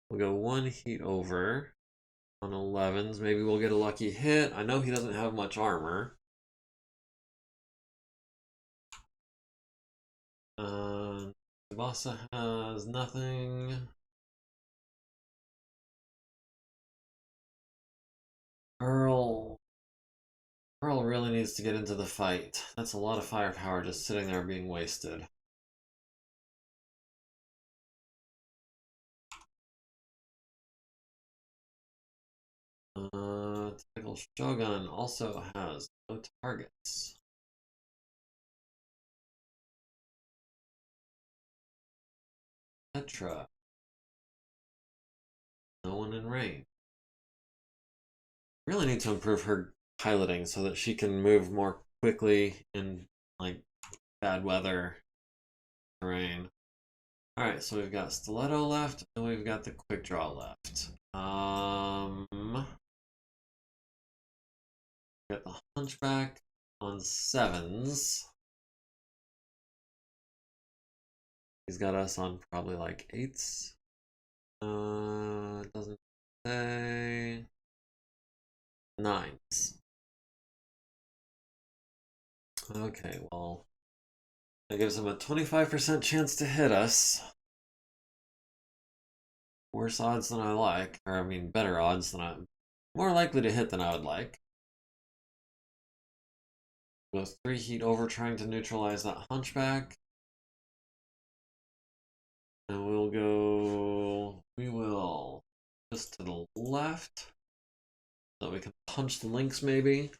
We'll go 1 heat over on 11s. Maybe we'll get a lucky hit. I know he doesn't have much armor. Tsubasa has nothing. Earl really needs to get into the fight. That's a lot of firepower just sitting there being wasted. Typical Shogun also has no targets. Petra. No one in range. Really need to improve her piloting so that she can move more quickly in like bad weather terrain. Alright, so we've got stiletto left, and we've got the quick draw left. Got the hunchback on 7s. He's got us on probably like 8s. It doesn't say. 9s. Okay, well, that gives him a 25% chance to hit us. Worse odds than I like, or I mean better odds than I'm more likely to hit than I would like. Go 3 heat over trying to neutralize that hunchback. And we will just to the left so we can punch the links maybe.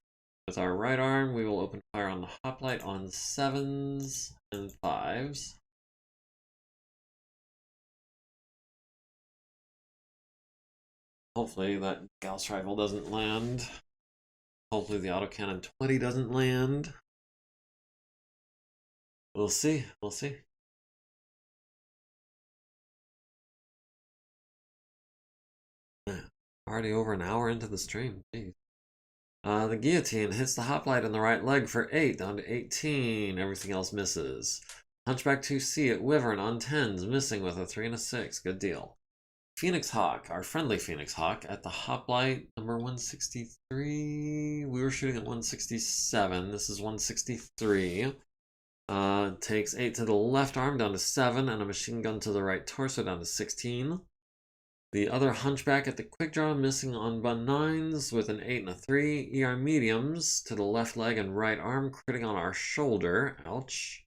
With our right arm, we will open fire on the hoplite on 7s and 5s. Hopefully that Gauss rifle doesn't land. Hopefully the autocannon 20 doesn't land. We'll see, we'll see. Already over an hour into the stream, jeez. The guillotine hits the hoplite in the right leg for 8, down to 18. Everything else misses. Hunchback 2C at Wyvern on 10s, missing with a 3 and a 6. Good deal. Phoenix Hawk, our friendly Phoenix Hawk, at the hoplite number 163. We were shooting at 167. This is 163. Takes 8 to the left arm, down to 7, and a machine gun to the right torso, down to 16. The other hunchback at the quick draw, missing on bun 9s with an 8 and a 3. ER mediums to the left leg and right arm, critting on our shoulder. Ouch.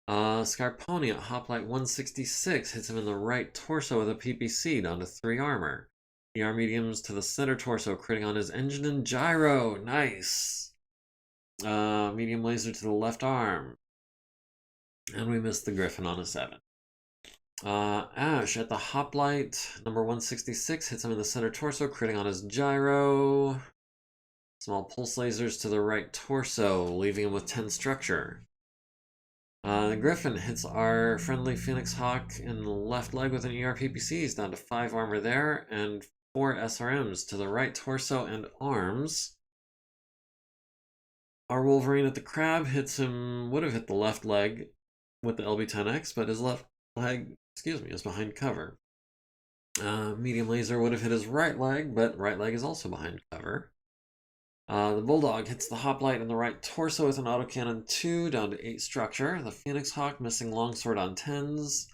Scarponi at hoplite 166 hits him in the right torso with a PPC, down to 3 armor. ER mediums to the center torso, critting on his engine and gyro. Nice. Medium laser to the left arm. And we missed the Griffin on a 7. Ash at the hoplite number 166 hits him in the center torso, critting on his gyro. Small pulse lasers to the right torso, leaving him with 10 structure. The Griffin hits our friendly Phoenix Hawk in the left leg with an ER PPCs, down to 5 armor there, and 4 SRMs to the right torso and arms. Our Wolverine at the Crab hits him, would have hit the left leg with the LB-10X, but his left leg, is behind cover. Medium laser would have hit his right leg, but right leg is also behind cover. The Bulldog hits the hoplite in the right torso with an autocannon 2, down to 8 structure. The Phoenix Hawk missing longsword on 10s.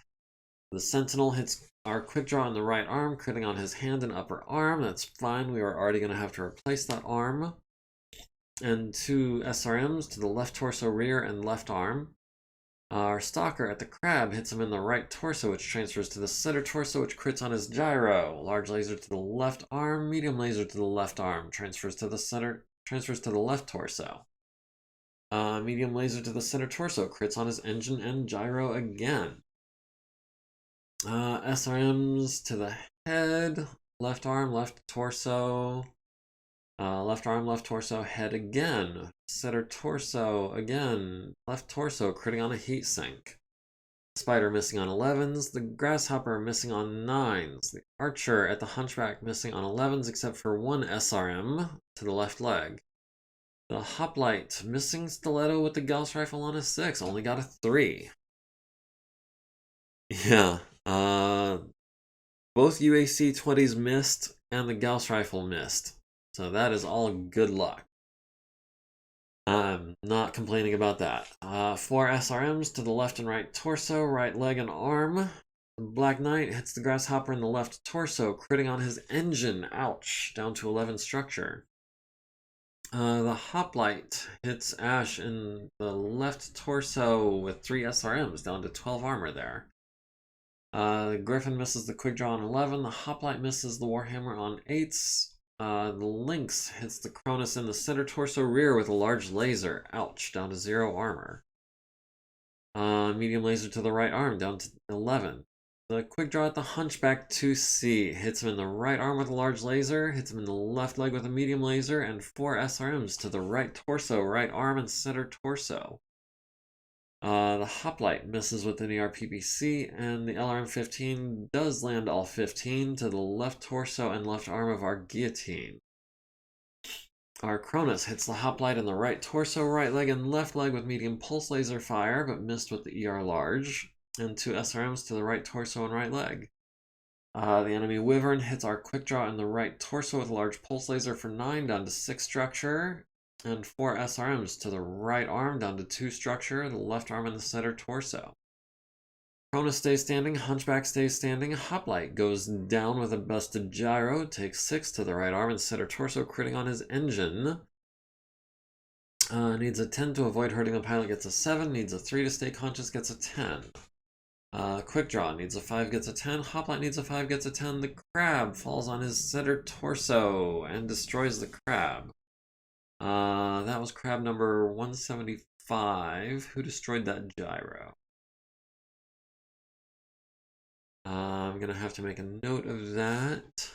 The Sentinel hits our quick draw in the right arm, critting on his hand and upper arm. That's fine, we are already going to have to replace that arm. And 2 SRMs to the left torso, rear, and left arm. Our Stalker at the Crab hits him in the right torso, which transfers to the center torso, which crits on his gyro. Large laser to the left arm, medium laser to the left arm, transfers to the center, transfers to the left torso. Medium laser to the center torso, crits on his engine and gyro again. SRMs to the head, left arm, left torso. Left arm, left torso, head again. Center torso again. Left torso, critting on a heat sink. Spider missing on 11s. The Grasshopper missing on 9s. The Archer at the Hunchback missing on 11s except for 1 SRM to the left leg. The Hoplite missing Stiletto with the Gauss Rifle on a 6. Only got a 3. Yeah. Both UAC 20s missed and the Gauss Rifle missed. So that is all good luck. I'm not complaining about that. 4 SRMs to the left and right torso, right leg and arm. The Black Knight hits the Grasshopper in the left torso, critting on his engine. Ouch. Down to 11 structure. The Hoplite hits Ash in the left torso with 3 SRMs, down to 12 armor there. The Griffin misses the quick draw on 11. The Hoplite misses the Warhammer on 8s. The Lynx hits the Cronus in the center torso rear with a large laser. Ouch, down to 0 armor. Medium laser to the right arm, down to 11. The quick draw at the Hunchback 2C hits him in the right arm with a large laser, hits him in the left leg with a medium laser, and 4 SRMs to the right torso, right arm, and center torso. The Hoplite misses with an ERPBC, and the LRM-15 does land all 15 to the left torso and left arm of our Guillotine. Our Cronus hits the Hoplite in the right torso, right leg, and left leg with medium pulse laser fire, but missed with the ER large, and 2 SRMs to the right torso and right leg. The enemy Wyvern hits our Quick Draw in the right torso with a large pulse laser for 9 down to 6 structure, and 4 SRMs to the right arm down to 2 structure, the left arm and the center torso. Cronus stays standing, Hunchback stays standing, Hoplite goes down with a busted gyro, takes 6 to the right arm and center torso, critting on his engine. Needs a 10 to avoid hurting the pilot, gets a 7, needs a 3 to stay conscious, gets a 10. Quick Draw needs a 5, gets a 10. Hoplite needs a 5, gets a 10. The crab falls on his center torso and destroys the crab. That was crab number 175. Who destroyed that gyro? I'm gonna have to make a note of that.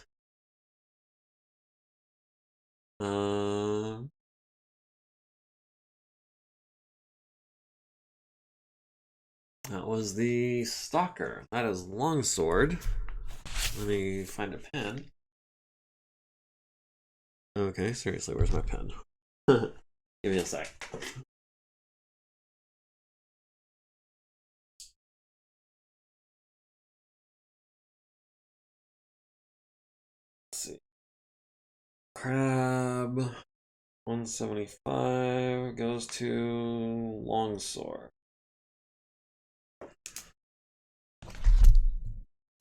That was the Stalker. That is Longsword. Let me find a pen. Okay, seriously, where's my pen? Give me a sec. Let's see. Crab 175 goes to Longsword.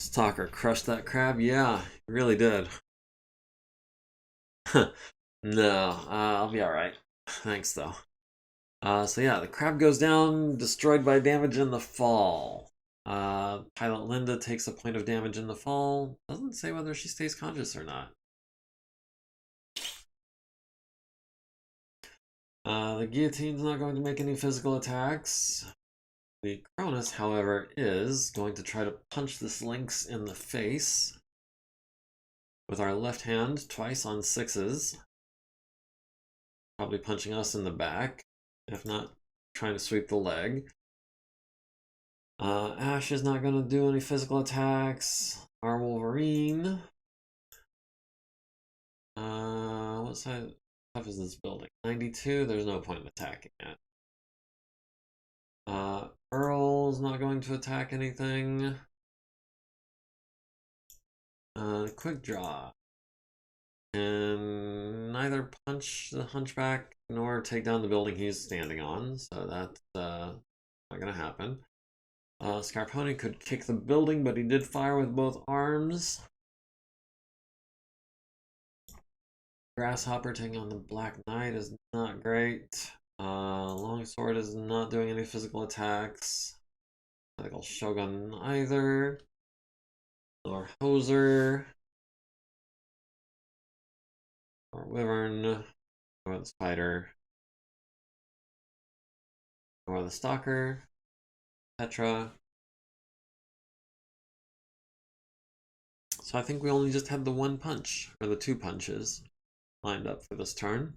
Stalker crushed that crab? Yeah, he really did. No, I'll be alright. Thanks, though. So yeah, the crab goes down, destroyed by damage in the fall. Pilot Linda takes a point of damage in the fall. Doesn't say whether she stays conscious or not. The Guillotine's not going to make any physical attacks. The Cronus, however, is going to try to punch this Lynx in the face with our left hand twice on 6s. Probably punching us in the back, if not trying to sweep the leg. Ash is not going to do any physical attacks. Our Wolverine. What size is this building? 92. There's no point in attacking it. Earl's not going to attack anything. Quick Draw. And neither punch the Hunchback nor take down the building he's standing on, so that's not gonna happen. Scarponi could kick the building, but he did fire with both arms. Grasshopper taking on the Black Knight is not great. Longsword is not doing any physical attacks. Medical Shogun either. Nor Hoser. Or Wyvern. Or the Spider. Or the Stalker. Petra. So I think we only just had the one punch, or the 2 punches, lined up for this turn.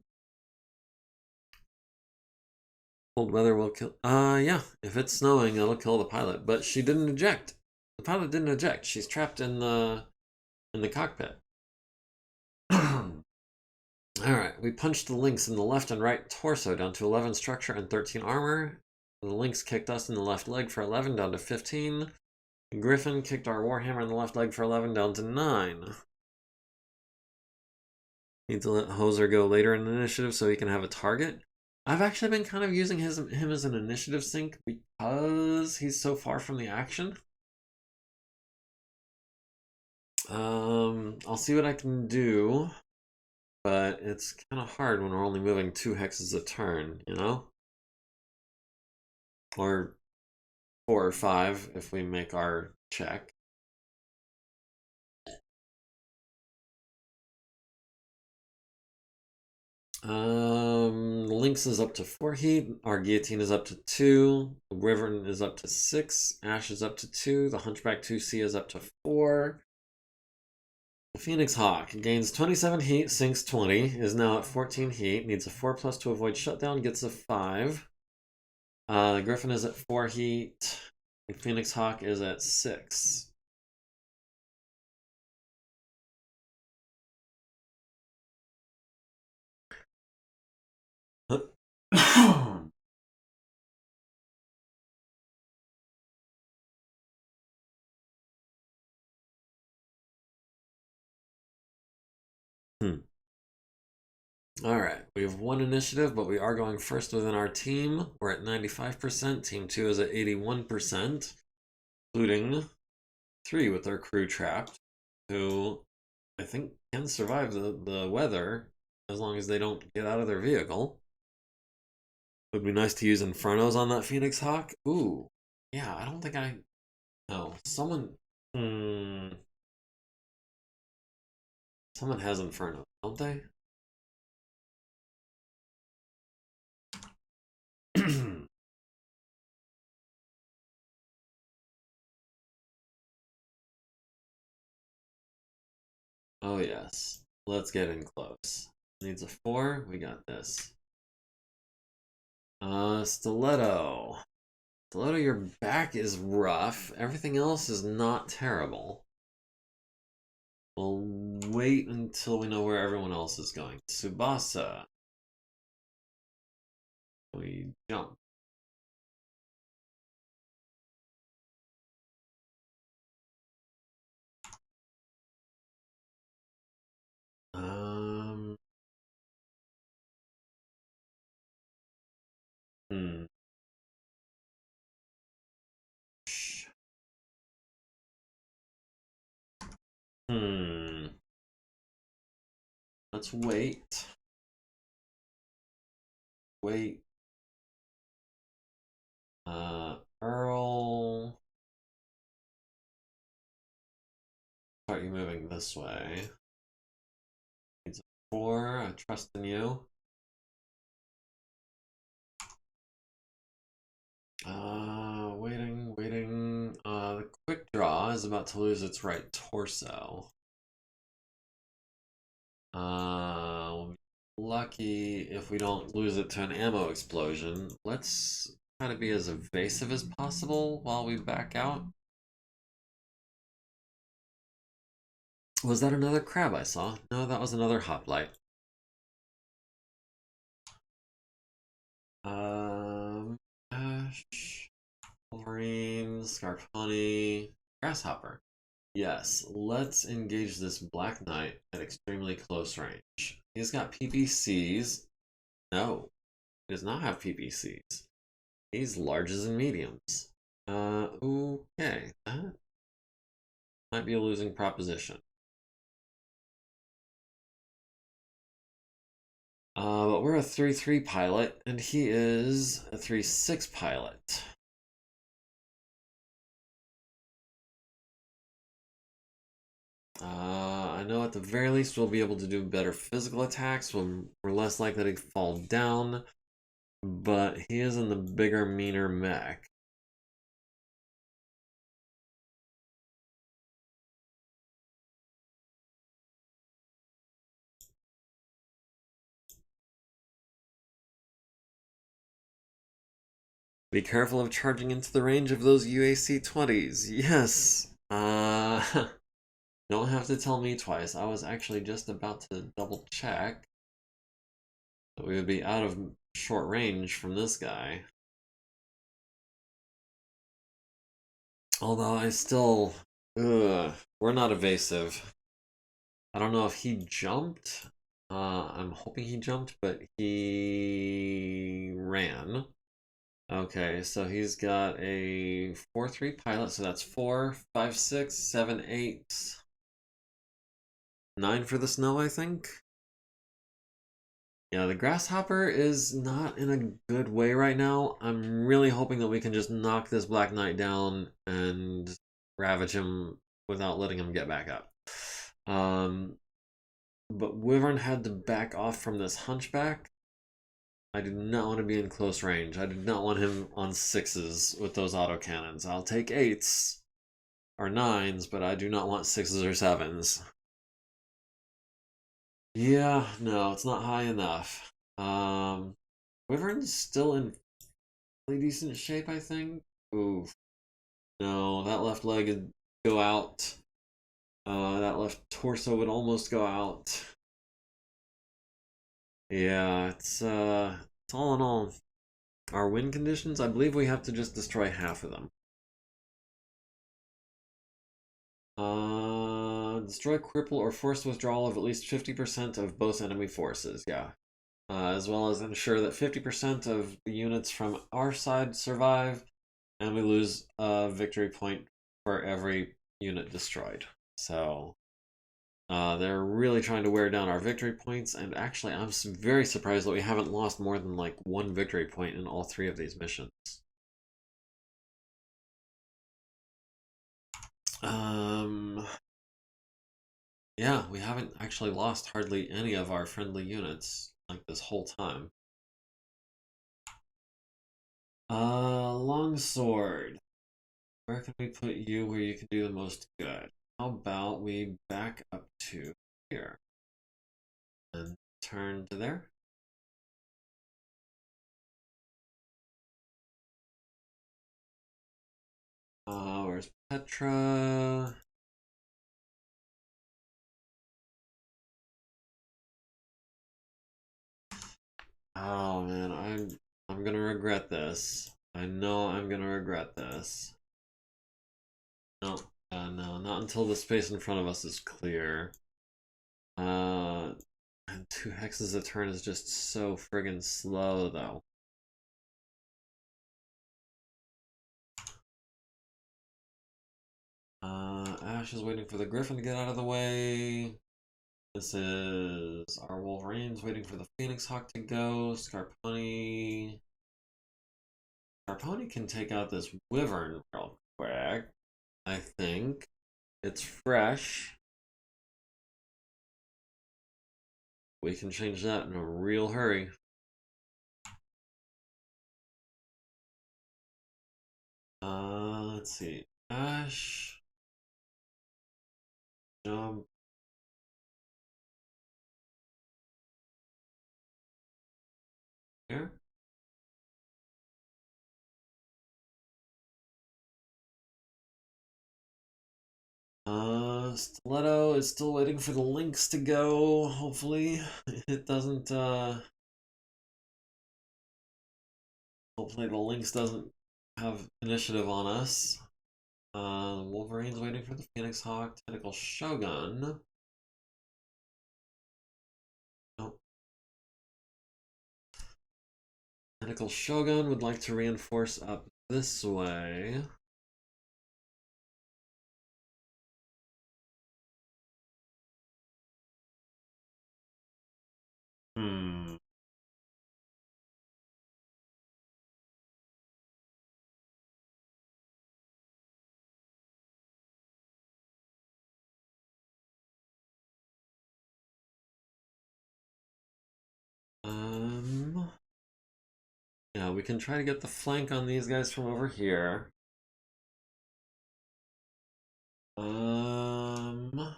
Cold weather will kill. Yeah, if it's snowing, it'll kill the pilot. But she didn't eject. The pilot didn't eject. She's trapped in the cockpit. Alright, we punched the Lynx in the left and right torso down to 11 structure and 13 armor. The Lynx kicked us in the left leg for 11 down to 15. The Griffin kicked our Warhammer in the left leg for 11 down to 9. Need to let Hoser go later in the initiative so he can have a target. I've actually been kind of using him as an initiative sync because he's so far from the action. I'll see what I can do, but it's kind of hard when we're only moving 2 hexes a turn, you know? Or 4 or 5 if we make our check. Lynx is up to 4 heat. Our Guillotine is up to 2. The Wyvern is up to 6. Ash is up to 2. The Hunchback 2C is up to 4. The Phoenix Hawk gains 27 heat, sinks 20, is now at 14 heat, needs a 4+ to avoid shutdown, gets a 5. The Griffin is at 4 heat. The Phoenix Hawk is at 6. Alright, we have 1 initiative, but we are going first within our team. We're at 95%. Team 2 is at 81%, including 3 with their crew trapped, who I think can survive the weather as long as they don't get out of their vehicle. It would be nice to use Infernos on that Phoenix Hawk. Ooh, yeah, I don't think I... No, someone... Someone has Inferno, don't they? Oh yes. Let's get in close. Needs a 4. We got this. Stiletto. Stiletto, your back is rough. Everything else is not terrible. We'll wait until we know where everyone else is going. Tsubasa. We jump. Hmm. Hmm. Let's wait. Wait. Earl. Start you moving this way. Needs a 4. I trust in you. Waiting. The quick draw is about to lose its right torso. We'll be lucky if we don't lose it to an ammo explosion. Let's try to be as evasive as possible while we back out. Was that another crab I saw? No, that was another hoplite. Ash, Wolverine, Scarf Honey, Grasshopper. Yes, let's engage this Black Knight at extremely close range. He's got PPCs. No, he does not have PPCs. He's larges and mediums. Okay, that might be a losing proposition. But we're a 3-3 pilot, and he is a 3-6 pilot. I know at the very least we'll be able to do better physical attacks. We're less likely to fall down, but he is in the bigger, meaner mech. Be careful of charging into the range of those UAC-20s. Yes. Don't have to tell me twice. I was actually just about to double check that we would be out of short range from this guy. Although I still... we're not evasive. I don't know if he jumped. I'm hoping he jumped, but he ran. Okay, so he's got a 4-3 pilot, so that's 4, 5, 6, 7, 8, 9 for the snow, I think. Yeah, the Grasshopper is not in a good way right now. I'm really hoping that we can just knock this Black Knight down and ravage him without letting him get back up. But Wyvern had to back off from this Hunchback. I do not want to be in close range. I do not want him on 6s with those autocannons. I'll take 8s or 9s, but I do not want 6s or 7s. Yeah, no, it's not high enough. Wyvern's still in Pretty decent shape, I think. Ooh, no, that left leg would go out. That left torso would almost go out. Yeah, it's all in all. Our win conditions, I believe we have to just destroy half of them. Destroy, cripple, or force withdrawal of at least 50% of both enemy forces. Yeah. As well as ensure that 50% of the units from our side survive, and we lose a victory point for every unit destroyed. So they're really trying to wear down our victory points, and actually I'm very surprised that we haven't lost more than like one victory point in all three of these missions. Um, yeah, we haven't actually lost hardly any of our friendly units like this whole time. Longsword. Where can we put you where you can do the most good? How about we back up to here and turn to there? Where's Petra? Oh man, I'm gonna regret this. I know I'm gonna regret this. No, no, not until the space in front of us is clear. Uh, and 2 hexes a turn is just so friggin' slow, though. Ash is waiting for the Griffin to get out of the way. This is our Wolverines waiting for the Phoenix Hawk to go. Scarponi. Scarponi can take out this Wyvern real quick. I think. It's fresh. We can change that in a real hurry. Let's see. Ash. Jump. Here. Stiletto is still waiting for the links to go. Hopefully, it doesn't. Hopefully, the links doesn't have initiative on us. Wolverine's waiting for the Phoenix Hawk. Tentacle Shogun. Oh. Tentacle Shogun would like to reinforce up this way. Hmm. Um. Yeah, we can try to get the flank on these guys from over here. Um.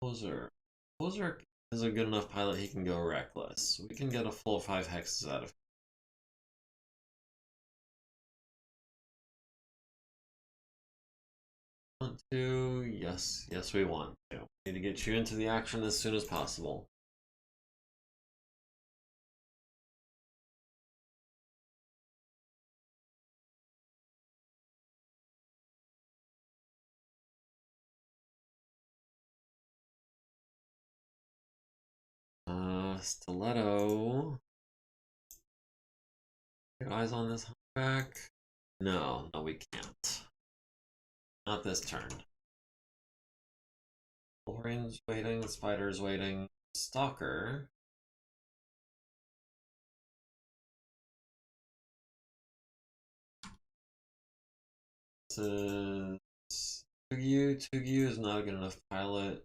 Poser. Poser is a good enough pilot he can go reckless. We can get a full 5 hexes out of him. 1, 2, yes, yes we want to. Need to get you into the action as soon as possible. Stiletto. Your eyes on this hunchback? No, no we can't. Not this turn. Wolverine's waiting, Spider's waiting, Stalker. This is Tugyu. Tugyu is not a good enough pilot.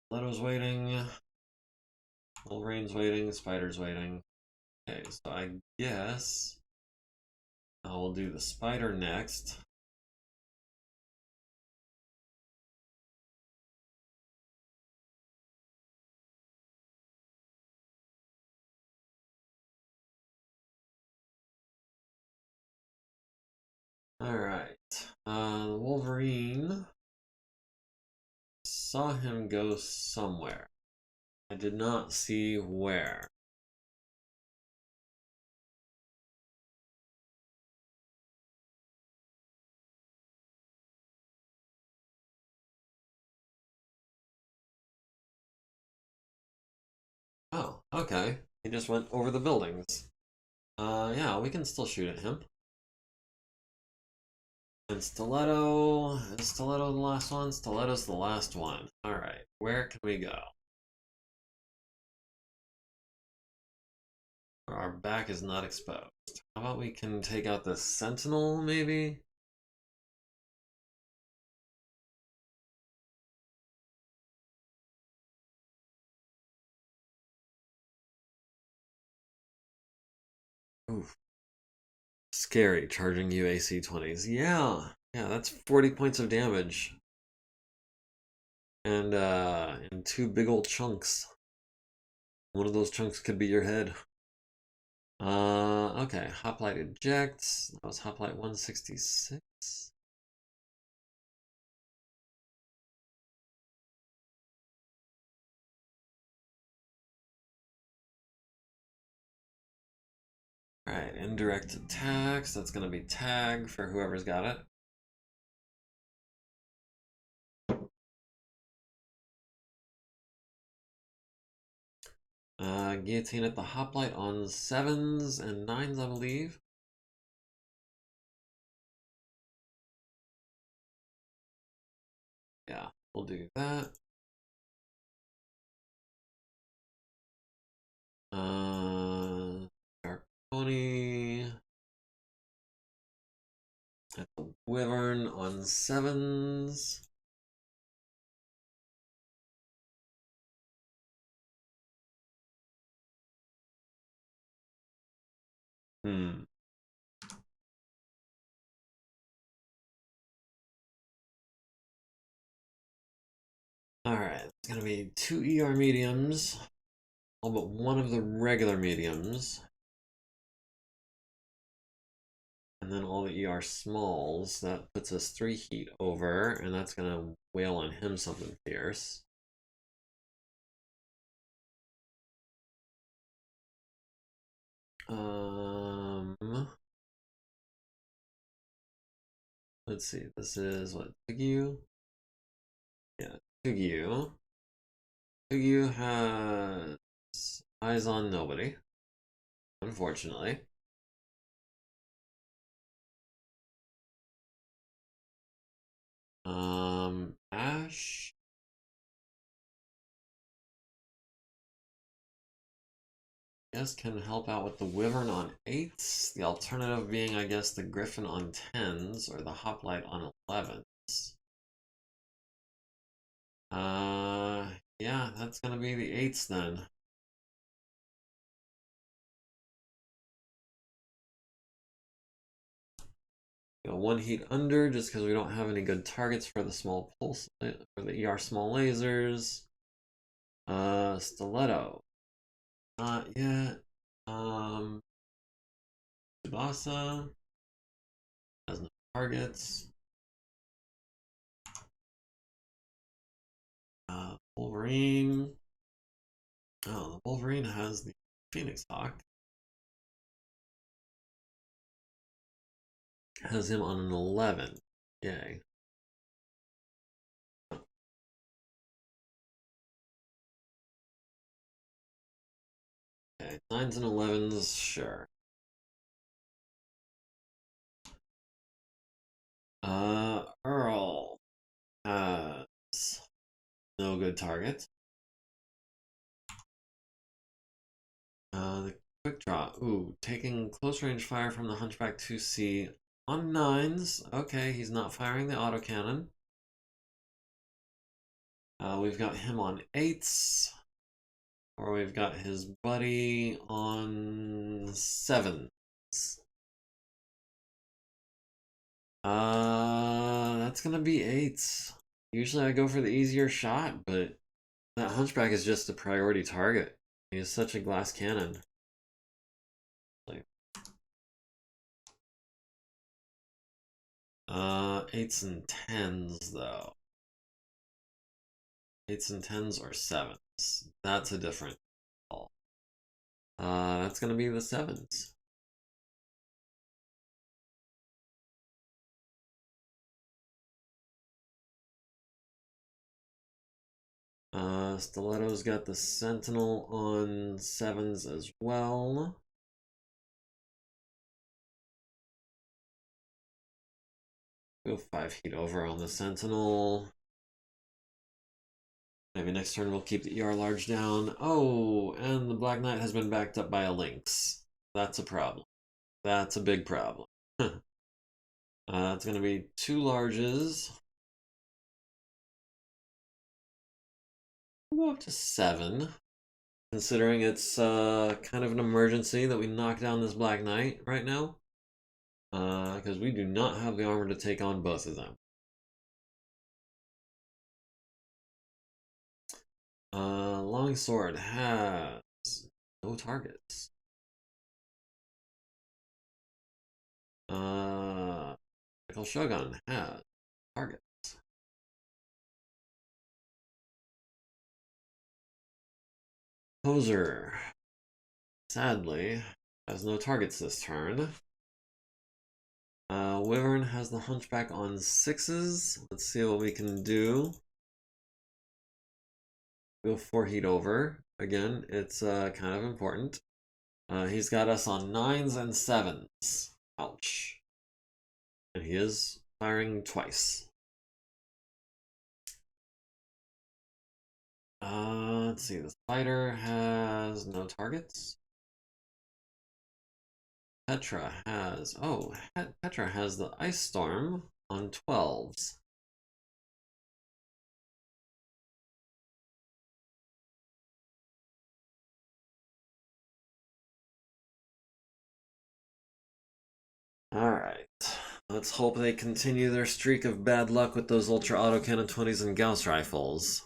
Leto's waiting. Wolverine's waiting. Spider's waiting. Okay, so I guess I will do the spider next. Alright. The Wolverine. Saw him go somewhere. I did not see where. Oh, okay. He just went over the buildings. Yeah, we can still shoot at him. And Stiletto. Is Stiletto the last one? Stiletto's the last one. Alright, where can we go? Where our back is not exposed. How about we can take out the Sentinel, maybe? Oof. Scary, charging UAC 20s. Yeah, that's 40 points of damage. And in two big old chunks. One of those chunks could be your head. Okay, Hoplite ejects. That was Hoplite 166. Alright, indirect attacks. That's gonna be tag for whoever's got it. Guillotine at the Hoplite on 7s and 9s, I believe. Yeah, we'll do that. Dark Pony at the Wyvern on 7s. Alright, it's gonna be 2 ER mediums, all but one of the regular mediums. And then all the ER smalls. That puts us 3 heat over, and that's gonna wail on him something fierce. Let's see, this is what, Tugyu? Yeah, Tugyu. Tugyu has eyes on nobody, unfortunately. Ash. Yes, can help out with the Wyvern on 8s. The alternative being, I guess, the Griffin on 10s or the Hoplite on 11s. Yeah, that's gonna be the 8s then. Go 1 heat under just because we don't have any good targets for the small pulse for the ER small lasers. Stiletto. Not yet. Tsubasa has no targets. Wolverine. Oh, the Wolverine has the Phoenix Hawk. Has him on an 11. Yay. Okay, 9s and 11s, sure. Earl has no good target. The quick draw. Ooh, taking close range fire from the Hunchback 2C on 9s. Okay, he's not firing the autocannon. We've got him on 8s. Or we've got his buddy on 7s. That's gonna be 8s. Usually I go for the easier shot, but that Hunchback is just a priority target. He is such a glass cannon. 8s and 10s though. 8s and 10s or 7s. That's a different call. That's gonna be the 7s. Stiletto's got the Sentinel on 7s as well. Go 5 heat over on the Sentinel. Maybe next turn we'll keep the ER large down. Oh, and the Black Knight has been backed up by a Lynx. That's a problem. That's a big problem. It's going to be 2 larges. We'll go up to 7. Considering it's kind of an emergency that we knock down this Black Knight right now. Because we do not have the armor to take on both of them. Longsword has no targets. Shogun has targets. Poser, sadly, has no targets this turn. Wyvern has the Hunchback on 6s. Let's see what we can do. Go 4 heat over. Again, it's kind of important. He's got us on 9s and 7s. Ouch. And he is firing twice. Let's see, the Spider has no targets. Petra has, Petra has the Ice Storm on 12s. Alright, let's hope they continue their streak of bad luck with those Ultra Autocannon 20s and Gauss rifles.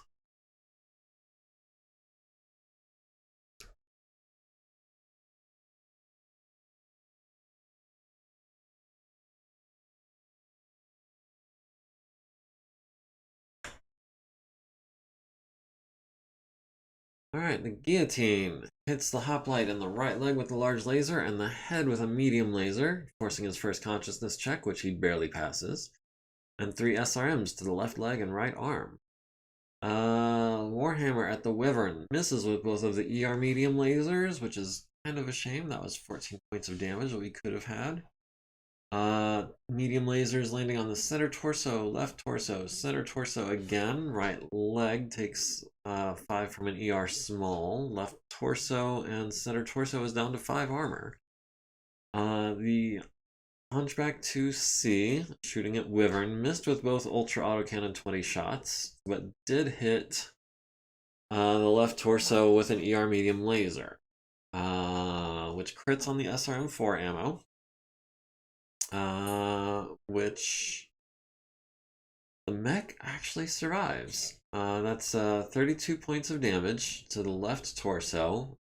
Alright, the Guillotine hits the hoplite in the right leg with the large laser and the head with a medium laser, forcing his first consciousness check, which he barely passes, and 3 SRMs to the left leg and right arm. Warhammer at the Wyvern misses with both of the ER medium lasers, which is kind of a shame. That was 14 points of damage that we could have had. Medium lasers landing on the center torso, left torso, center torso again. Right leg takes 5 from an ER small. Left torso and center torso is down to 5 armor. The Hunchback 2C, shooting at Wyvern, missed with both Ultra Autocannon 20 shots, but did hit the left torso with an ER medium laser, which crits on the SRM4 ammo. Which the mech actually survives. That's 32 points of damage to the left torso.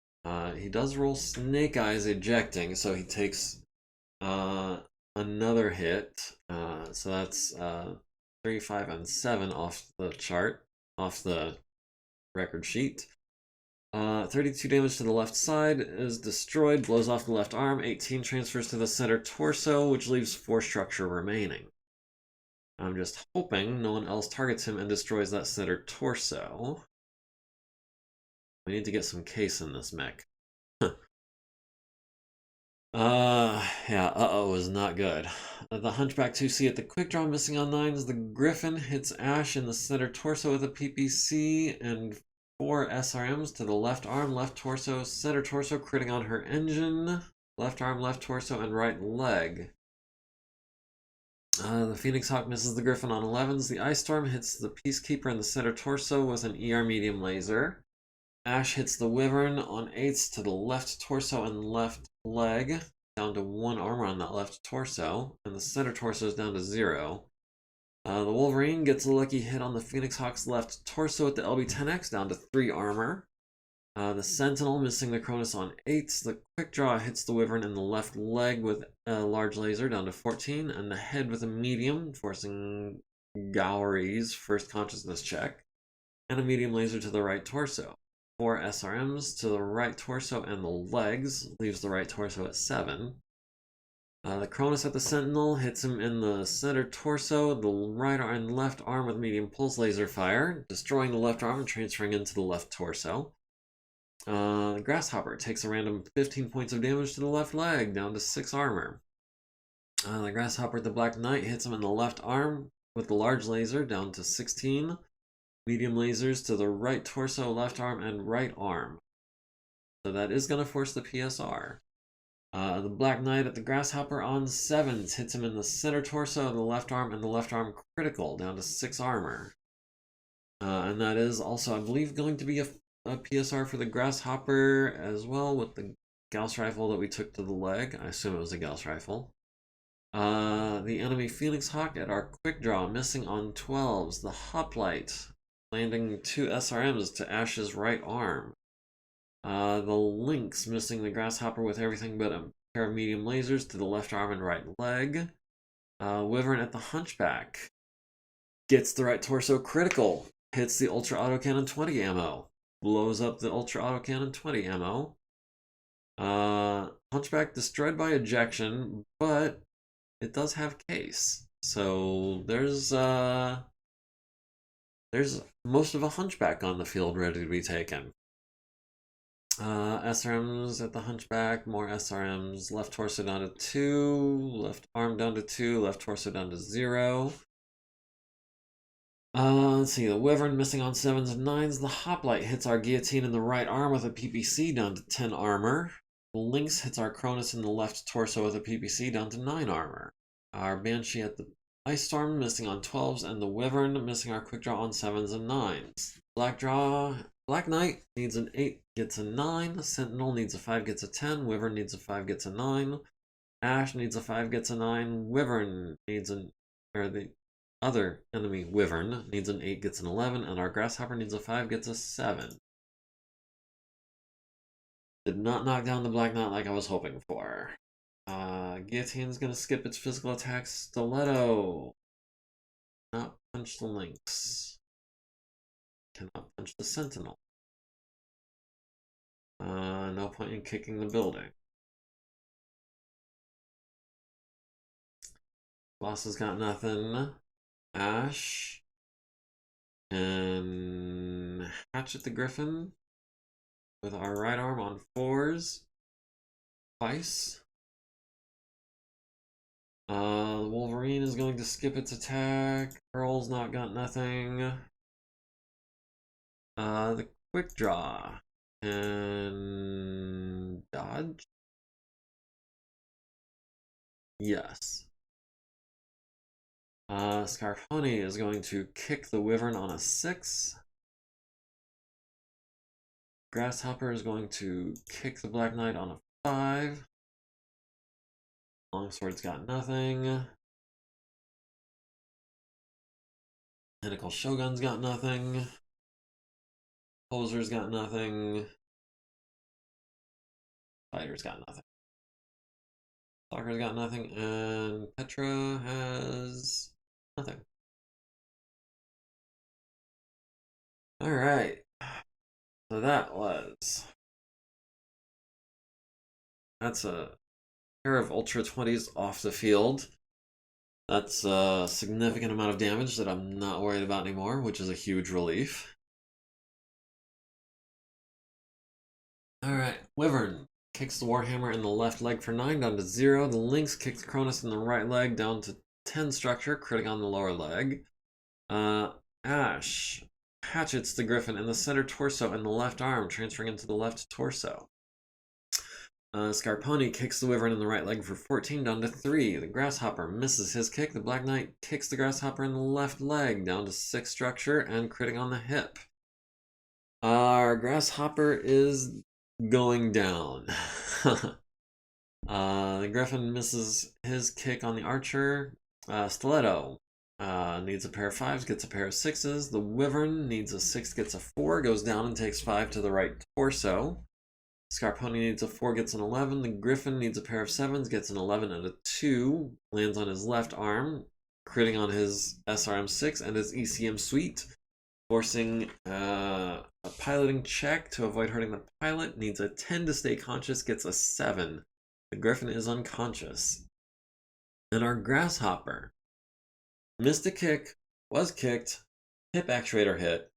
He does roll Snake Eyes ejecting, so he takes another hit. So that's 3, 5, and 7 off the chart, off the record sheet. 32 damage to the left side is destroyed, blows off the left arm. 18 transfers to the center torso, which leaves 4 structure remaining. I'm just hoping no one else targets him and destroys that center torso. We need to get some case in this mech. Yeah, is not good. The Hunchback 2C at the quick draw missing on 9s. The Griffin hits Ash in the center torso with a PPC and 4 SRMs to the left arm, left torso, center torso, critting on her engine, left arm, left torso, and right leg. The Phoenix Hawk misses the Griffin on 11s. The Ice Storm hits the Peacekeeper in the center torso with an ER medium laser. Ash hits the Wyvern on 8s to the left torso and left leg, down to 1 armor on that left torso, and the center torso is down to 0. The Wolverine gets a lucky hit on the Phoenix Hawk's left torso at the LB-10X, down to 3 armor. The Sentinel missing the Cronus on 8s. The Quick Draw hits the Wyvern in the left leg with a large laser down to 14, and the head with a medium, forcing Gowry's first consciousness check, and a medium laser to the right torso. 4 SRMs to the right torso and the legs, leaves the right torso at 7. The Cronus at the Sentinel hits him in the center torso, the right and left arm with medium pulse laser fire, destroying the left arm and transferring into the left torso. Grasshopper takes a random 15 points of damage to the left leg, down to 6 armor. The Grasshopper at the Black Knight hits him in the left arm with the large laser, down to 16. Medium lasers to the right torso, left arm, and right arm. So that is going to force the PSR. The Black Knight at the Grasshopper on 7s hits him in the center torso, the left arm, and the left arm critical, down to 6 armor. And that is also, I believe, going to be a PSR for the Grasshopper as well, with the Gauss rifle that we took to the leg. I assume it was a Gauss rifle. The enemy Phoenix Hawk at our Quick Draw, missing on 12s. The Hoplite, landing 2 SRMs to Ash's right arm. The Lynx missing the Grasshopper with everything but a pair of medium lasers to the left arm and right leg. Wyvern at the Hunchback gets the right torso critical, hits the Ultra Autocannon 20 ammo. Blows up the Ultra Autocannon 20 ammo. Hunchback destroyed by ejection, but it does have case. So there's most of a Hunchback on the field ready to be taken. SRMs at the Hunchback, more SRMs. Left torso down to 2, left arm down to 2, left torso down to 0. Let's see, the Wyvern missing on 7s and 9s. The Hoplite hits our Guillotine in the right arm with a PPC, down to 10 armor. The Lynx hits our Cronus in the left torso with a PPC, down to 9 armor. Our Banshee at the Ice Storm missing on 12s, and the Wyvern missing our Quick Draw on 7s and 9s. Black Knight needs an 8, gets a 9. Sentinel needs a 5, gets a 10. Wyvern needs a 5, gets a 9. Ash needs a 5, gets a 9. Wyvern needs the other enemy Wyvern needs an 8, gets an 11, and our Grasshopper needs a 5, gets a 7. Did not knock down the Black Knight like I was hoping for. Guillotine's gonna skip its physical attack. Stiletto. Not punch the Lynx. Cannot punch the Sentinel. No point in kicking the building. Boss has got nothing. Ash. And Hatchet the Griffin with our right arm on 4s. Twice. The Wolverine is going to skip its attack. Earl's not got nothing. The Quick Draw and dodge. Yes. Scarf Honey is going to kick the Wyvern on a 6. Grasshopper is going to kick the Black Knight on a 5. Longsword's got nothing. Tentacle Shogun's got nothing. Poser's got nothing. Fighter's got nothing. Stalker's got nothing, and Petra has nothing. Alright. So that's a pair of Ultra 20s off the field. That's a significant amount of damage that I'm not worried about anymore, which is a huge relief. Alright, Wyvern kicks the Warhammer in the left leg for 9, down to 0. The Lynx kicks Cronus in the right leg, down to 10 structure, critting on the lower leg. Ash hatchets the Griffin in the center torso and the left arm, transferring into the left torso. Scarponi kicks the Wyvern in the right leg for 14, down to 3. The Grasshopper misses his kick. The Black Knight kicks the Grasshopper in the left leg, down to 6 structure, and critting on the hip. Our Grasshopper is going down. The Griffin misses his kick on the Archer. Stiletto needs a pair of 5s, gets a pair of 6s. The Wyvern needs a 6, gets a 4, goes down and takes 5 to the right torso. Scarponi needs a 4, gets an 11. The Griffin needs a pair of 7s, gets an 11 and a 2. Lands on his left arm, critting on his SRM6 and his ECM suite. Forcing a piloting check to avoid hurting the pilot. Needs a 10 to stay conscious, gets a 7. The Griffin is unconscious. And our Grasshopper missed a kick, was kicked, hip actuator hit,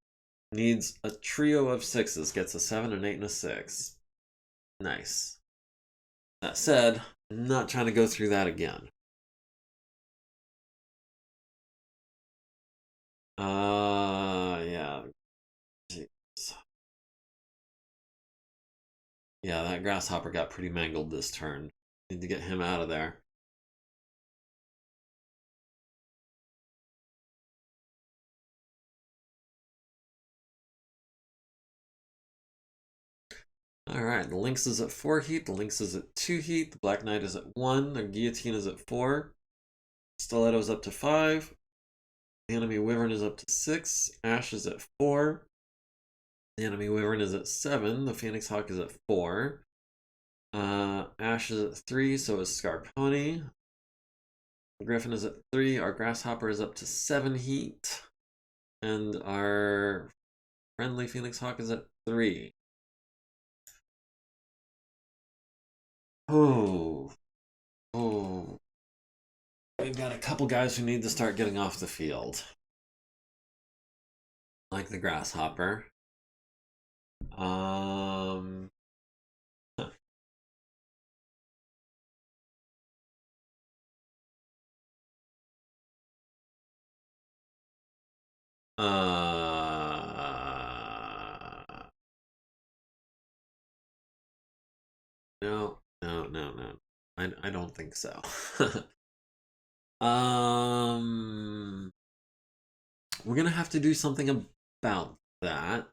needs a trio of 6s, gets a 7, an 8, and a 6. Nice. That said, I'm not trying to go through that again. Yeah. Jeez. Yeah, that Grasshopper got pretty mangled this turn. Need to get him out of there. Alright, the Lynx is at 4 heat, the Lynx is at 2 heat, the Black Knight is at 1, the Guillotine is at 4, Stiletto is up to 5, the enemy Wyvern is up to 6, Ash is at 4, the enemy Wyvern is at 7, the Phoenix Hawk is at 4, Ash is at 3, so is Scarponi, the Griffin is at 3, our Grasshopper is up to 7 heat, and our friendly Phoenix Hawk is at 3. Oh. We've got a couple guys who need to start getting off the field. Like the Grasshopper. Huh. No. I don't think so. We're gonna have to do something about that.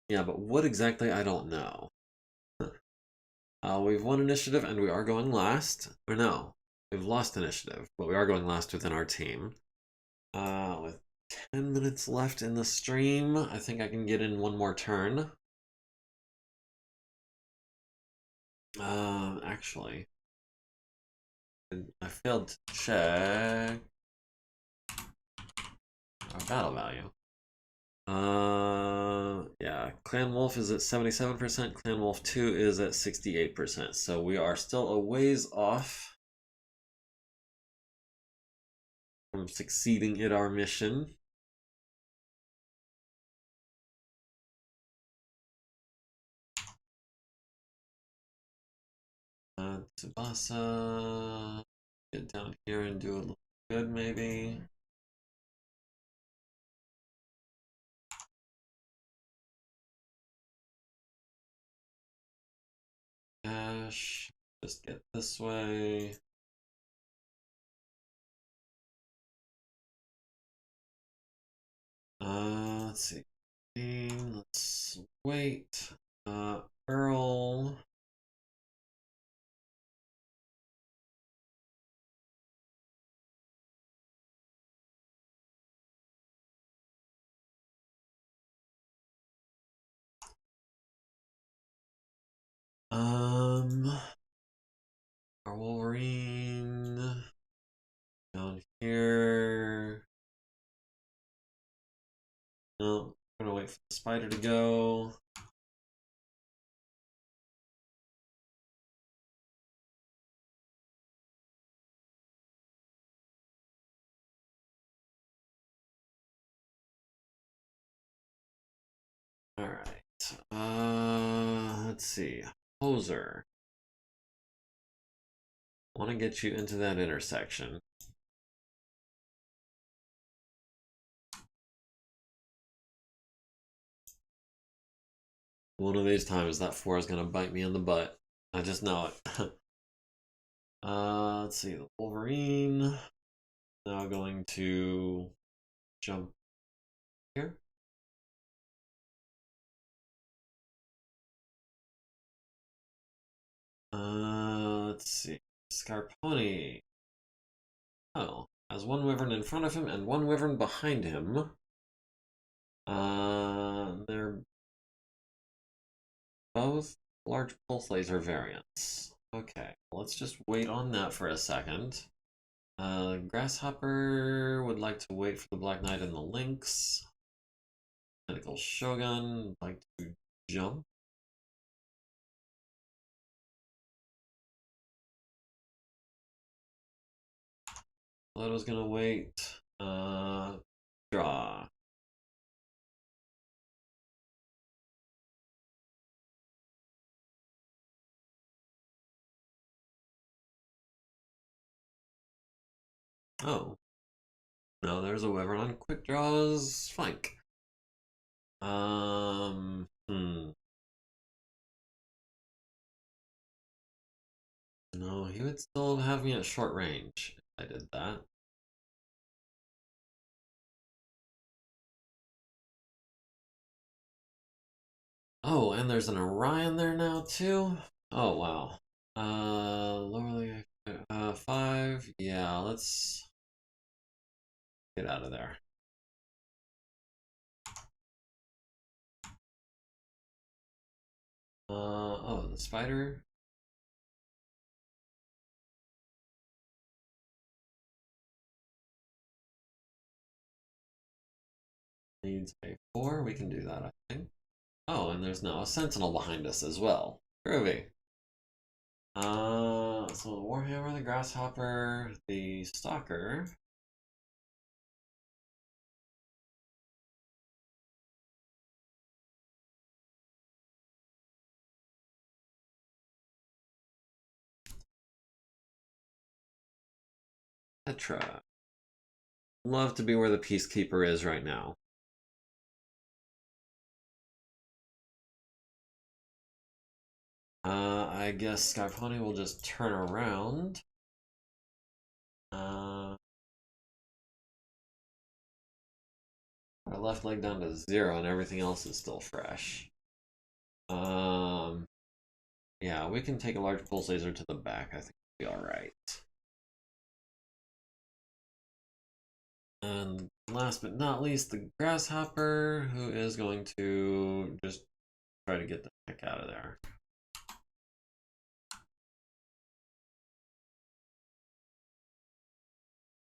Yeah, but what exactly, I don't know. We've won initiative and we are going last. Or no, we've lost initiative, but we are going last within our team. With 10 minutes left in the stream, I think I can get in one more turn. Actually, I failed to check our battle value. Yeah, Clan Wolf is at 77%, Clan Wolf 2 is at 68%, so we are still a ways off from succeeding at our mission. Tsubasa, get down here and do a little good maybe. Ash, just get this way. Let's see. Let's wait. Earl. Our Wolverine down here. No, I'm gonna wait for the spider to go. All right. Let's see. Hoser. Want to get you into that intersection. One of these times that 4 is gonna bite me in the butt. I just know it. Let's see. The Wolverine now going to jump here. Let's see. Scarponi. Oh, has one wyvern in front of him and one wyvern behind him. They're both large pulse laser variants. Okay, let's just wait on that for a second. Grasshopper would like to wait for the Black Knight and the Lynx. Tentacle Shogun would like to jump. Leto's gonna wait. Draw. Oh. No, there's a wyvern on quick draws flank. No, he would still have me at short range if I did that. Oh, and there's an Orion there now too? Oh, wow. Lower 5. Yeah, let's get out of there. Oh, the spider. Needs a 4. We can do that, I think. Oh, and there's now a sentinel behind us as well. Groovy. So the Warhammer, the Grasshopper, the Stalker. Petra. Love to be where the Peacekeeper is right now. I guess Scarponi will just turn around. Our left leg down to 0 and everything else is still fresh. Yeah, we can take a large pulse laser to the back. I think we'll be alright. And last but not least, the Grasshopper, who is going to just try to get the heck out of there.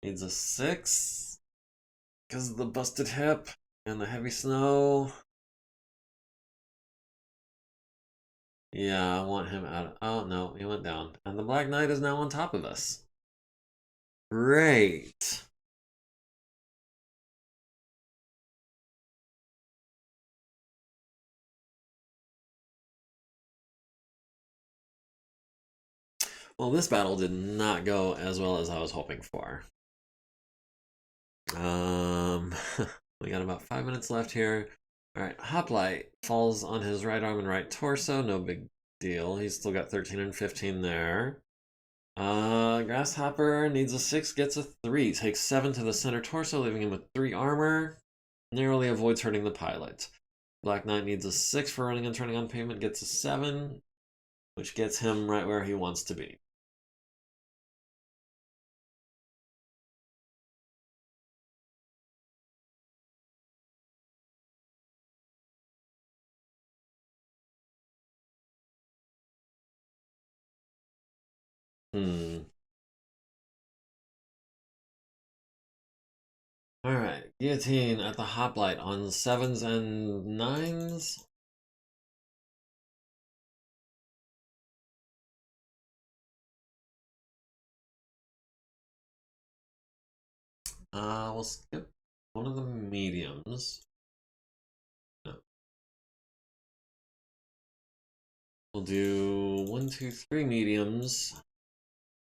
Needs a 6 because of the busted hip and the heavy snow. Yeah, I want him out. Oh, no, he went down. And the Black Knight is now on top of us. Great. Well, this battle did not go as well as I was hoping for. We got about 5 minutes left here. Alright, Hoplite falls on his right arm and right torso. No big deal. He's still got 13 and 15 there. Grasshopper needs a 6, gets a 3. Takes 7 to the center torso, leaving him with 3 armor. Narrowly avoids hurting the pilot. Black Knight needs a 6 for running and turning on pavement, gets a 7, which gets him right where he wants to be. Alright, guillotine at the hoplite on 7s and 9s. We'll skip one of the mediums. No. We'll do 1, 2, 3 mediums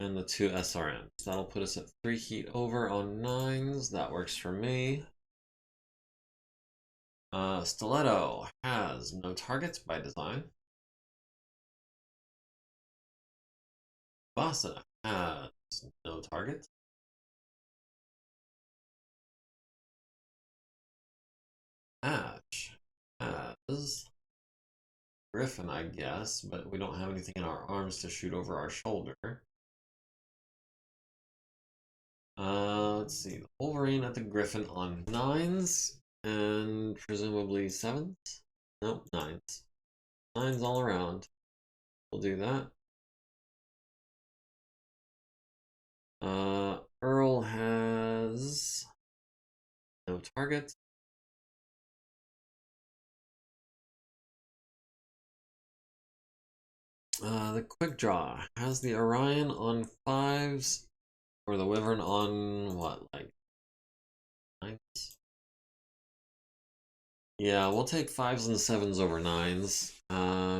and the 2 SRMs. That'll put us at 3 heat over on 9s. That works for me. Stiletto has no targets by design. Vasa has no targets. Ash has Griffin, I guess, but we don't have anything in our arms to shoot over our shoulder. Let's see. The Wolverine at the Griffin on 9s and presumably 7s? Nope, 9s. 9s all around. We'll do that. Earl has no targets. The quick draw has the Orion on 5s, or the Wyvern on what, like 9s? Yeah, we'll take 5s and 7s over 9s.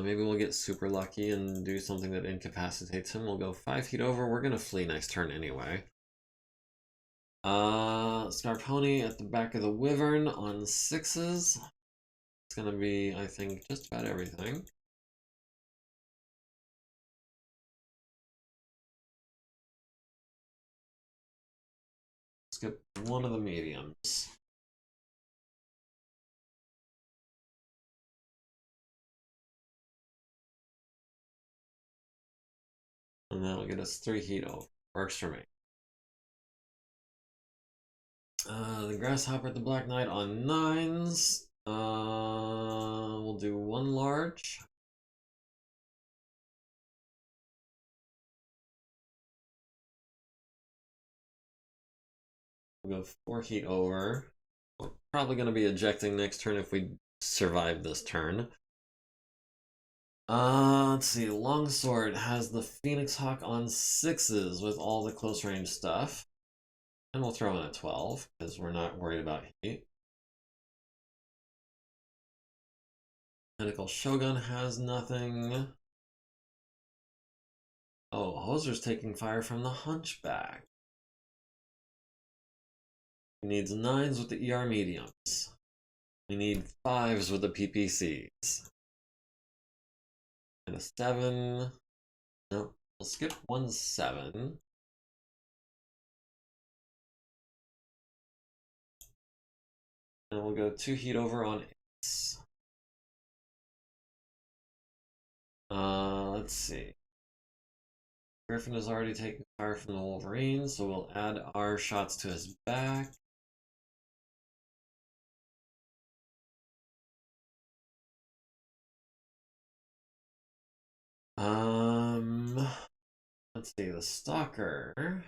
Maybe we'll get super lucky and do something that incapacitates him. We'll go 5 feet over. We're gonna flee next turn anyway. Scarponi at the back of the Wyvern on 6s. It's gonna be, I think, just about everything. Skip one of the mediums. And that'll get us 3 heat over. Works for me. The Grasshopper at the Black Knight on 9s. We'll do 1 large. We'll go 4 heat over. We're probably going to be ejecting next turn if we survive this turn. Let's see. Longsword has the Phoenix Hawk on 6s with all the close range stuff. And we'll throw in a 12 because we're not worried about heat. Medical Shogun has nothing. Oh, Hoser's taking fire from the Hunchback. He needs 9s with the ER mediums. We need 5s with the PPCs. And a 7. Nope. We'll skip 1 7. And we'll go 2 heat over on 8s. Let's see. Griffin has already taken fire from the Wolverine, so we'll add our shots to his back. Let's see, the Stalker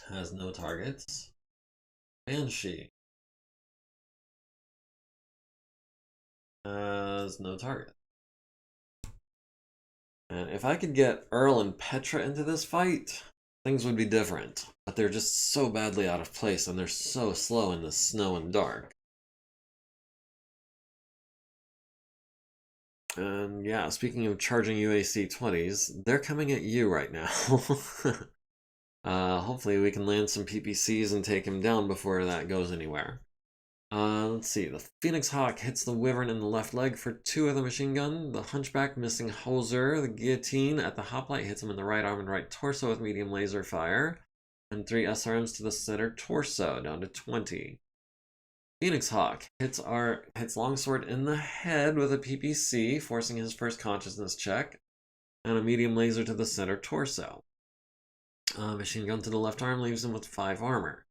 has no targets. Banshee has no target. And if I could get Earl and Petra into this fight, things would be different. But they're just so badly out of place and they're so slow in the snow and dark. And yeah, speaking of charging UAC 20s, they're coming at you right now. Hopefully we can land some PPCs and take him down before that goes anywhere. Let's see, the Phoenix Hawk hits the Wyvern in the left leg for 2 of the machine gun. The Hunchback missing Hoser. The Guillotine at the Hoplite hits him in the right arm and right torso with medium laser fire. And 3 SRMs to the center torso, down to 20. Phoenix Hawk hits Longsword in the head with a PPC, forcing his first consciousness check. And a medium laser to the center torso. Machine gun to the left arm leaves him with 5 armor.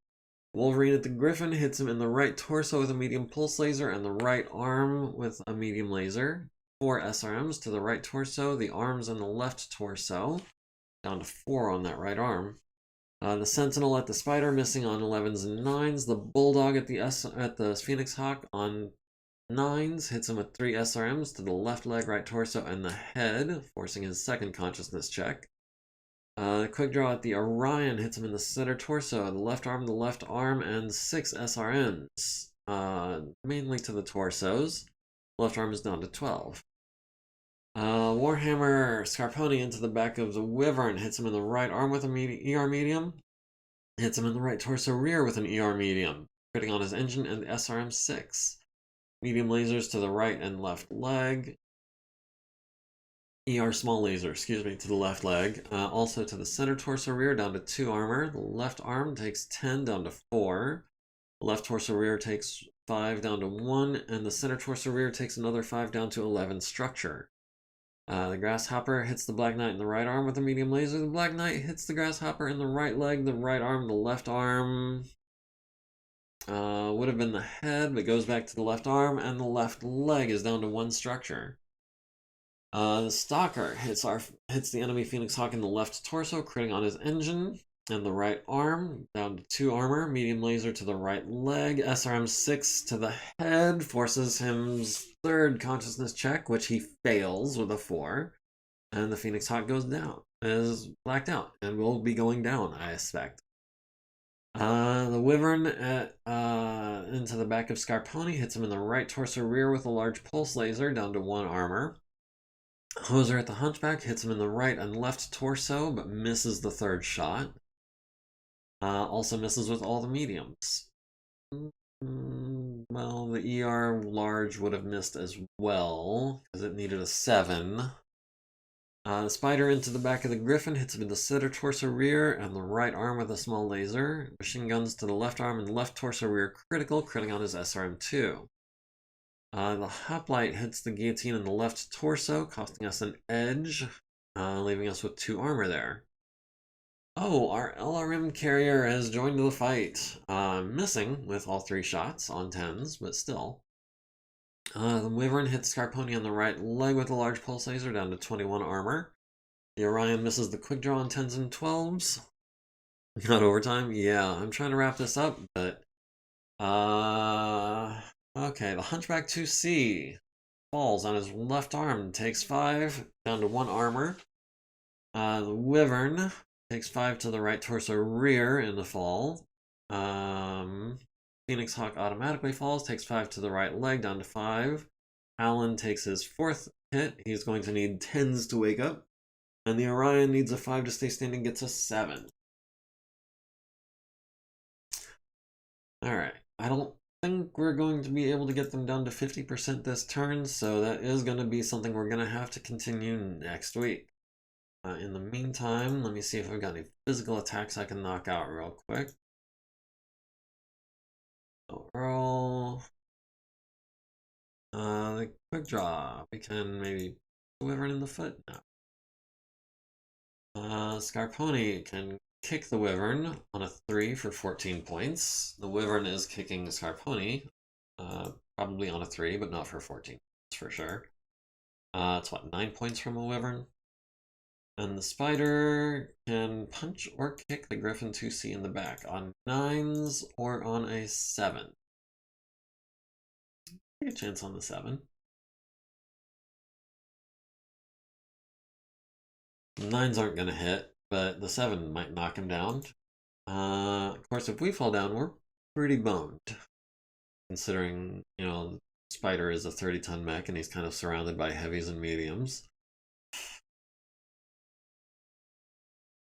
Wolverine at the Griffin hits him in the right torso with a medium pulse laser and the right arm with a medium laser. 4 SRMs to the right torso, the arms and the left torso. Down to 4 on that right arm. The Sentinel at the Spider missing on 11s and 9s. The Bulldog at the Phoenix Hawk on 9s hits him with 3 SRMs to the left leg, right torso, and the head, forcing his second consciousness check. Quick draw at the Orion hits him in the center torso, the left arm, and 6 SRMs. Mainly to the torsos. Left arm is down to 12. Warhammer Scarponi into the back of the Wyvern hits him in the right arm with a ER medium. Hits him in the right torso rear with an ER medium, critting on his engine and the SRM 6. Medium lasers to the right and left leg. ER small laser, to the left leg. Also to the center torso rear, down to 2 armor. The left arm takes 10, down to 4. The left torso rear takes 5 down to 1, and the center torso rear takes another 5 down to 11 structure. The Grasshopper hits the Black Knight in the right arm with a medium laser. The Black Knight hits the Grasshopper in the right leg, the right arm, the left arm. Would have been the head, but goes back to the left arm, and the left leg is down to 1 structure. The Stalker hits the enemy Phoenix Hawk in the left torso, critting on his engine, and the right arm, down to 2 armor, medium laser to the right leg, SRM 6 to the head, forces him's 3rd consciousness check, which he fails with a 4, and the Phoenix Hawk goes down, is blacked out, and will be going down, I expect. The Wyvern into the back of Scarponi, hits him in the right torso rear with a large pulse laser, down to 1 armor. Hoser at the Hunchback hits him in the right and left torso, but misses the 3rd shot. Also misses with all the mediums. Well, the ER large would have missed as well, because it needed a 7. The Spider into the back of the Griffin hits him in the center torso rear and the right arm with a small laser. Machine guns to the left arm and left torso rear critical, critting on his SRM2. The Hoplite hits the Guillotine in the left torso, costing us an edge, leaving us with 2 armor there. Oh, our LRM carrier has joined the fight. Missing with all 3 shots on 10s, but still. The Wyvern hits Scarponi on the right leg with a large pulse laser, down to 21 armor. The Orion misses the quick draw on 10s and 12s. Not overtime? Yeah, I'm trying to wrap this up, but... Okay, the Hunchback 2C falls on his left arm, takes 5, down to 1 armor. The Wyvern takes 5 to the right torso rear in the fall. Phoenix Hawk automatically falls, takes 5 to the right leg, down to 5. Alan takes his 4th hit. He's going to need 10s to wake up. And the Orion needs a 5 to stay standing, gets a 7. Alright, I don't think we're going to be able to get them down to 50% this turn, so that is going to be something we're going to have to continue next week. In the meantime, let me see if I've got any physical attacks I can knock out real quick. Roll. The quick draw. We can maybe Wyvern in the foot now. Scarponi can kick the Wyvern on a 3 for 14 points. The Wyvern is kicking Scarponi, probably on a 3, but not for 14 points for sure. It's what, 9 points from a Wyvern? And the Spider can punch or kick the Griffin 2C in the back on 9s or on a 7. Take a chance on the 7. 9s aren't going to hit, but the 7 might knock him down. Of course, if we fall down, we're pretty boned. Considering, you know, Spider is a 30-ton mech and he's kind of surrounded by heavies and mediums.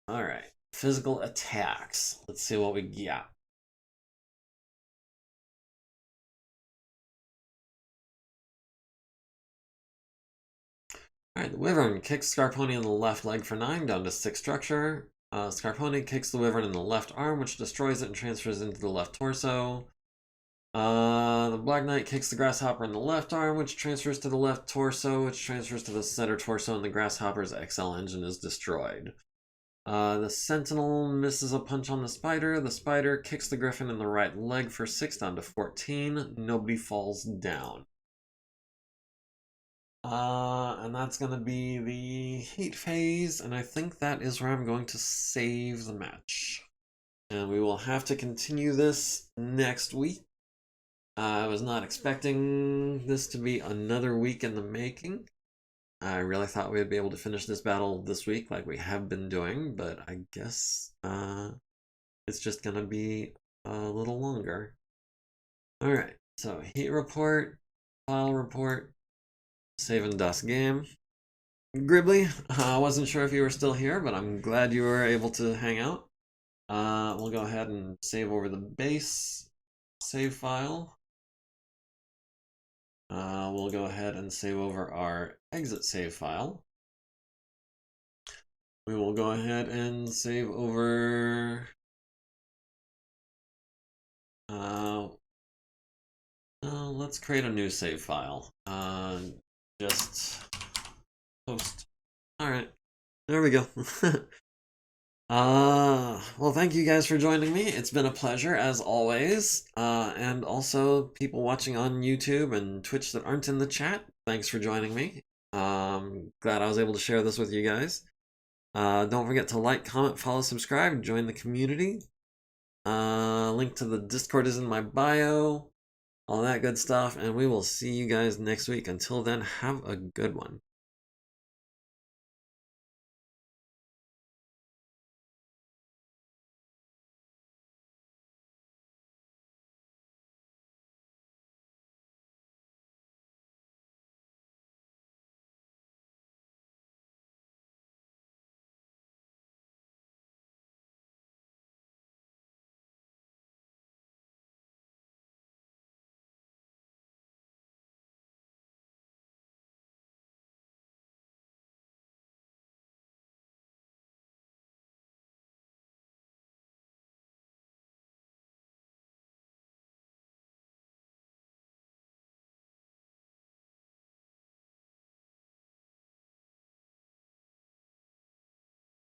Alright, physical attacks. Let's see what we got. Alright, the Wyvern kicks Scarponi in the left leg for 9, down to 6 structure. Scarponi kicks the Wyvern in the left arm, which destroys it and transfers into the left torso. The Black Knight kicks the Grasshopper in the left arm, which transfers to the left torso, which transfers to the center torso, and the Grasshopper's XL engine is destroyed. The Sentinel misses a punch on the Spider. The Spider kicks the Griffin in the right leg for 6, down to 14. Nobody falls down. And that's going to be the heat phase, and I think that is where I'm going to save the match. And we will have to continue this next week. I was not expecting this to be another week in the making. I really thought we'd be able to finish this battle this week like we have been doing, but I guess it's just going to be a little longer. Alright, so heat report, file report, save and dust game. Gribbly, I wasn't sure if you were still here, but I'm glad you were able to hang out. We'll go ahead and save over the base save file. We'll go ahead and save over our exit save file. We will go ahead and save over let's create a new save file. Just post. All right, there we go. Well, thank you guys for joining me. It's been a pleasure as always. And also people watching on YouTube and Twitch that aren't in the chat, thanks for joining me. Glad I was able to share this with you guys. Don't forget to like, comment, follow, subscribe, join the community. Link to the Discord is in my bio, all that good stuff, and we will see you guys next week. Until then, have a good one.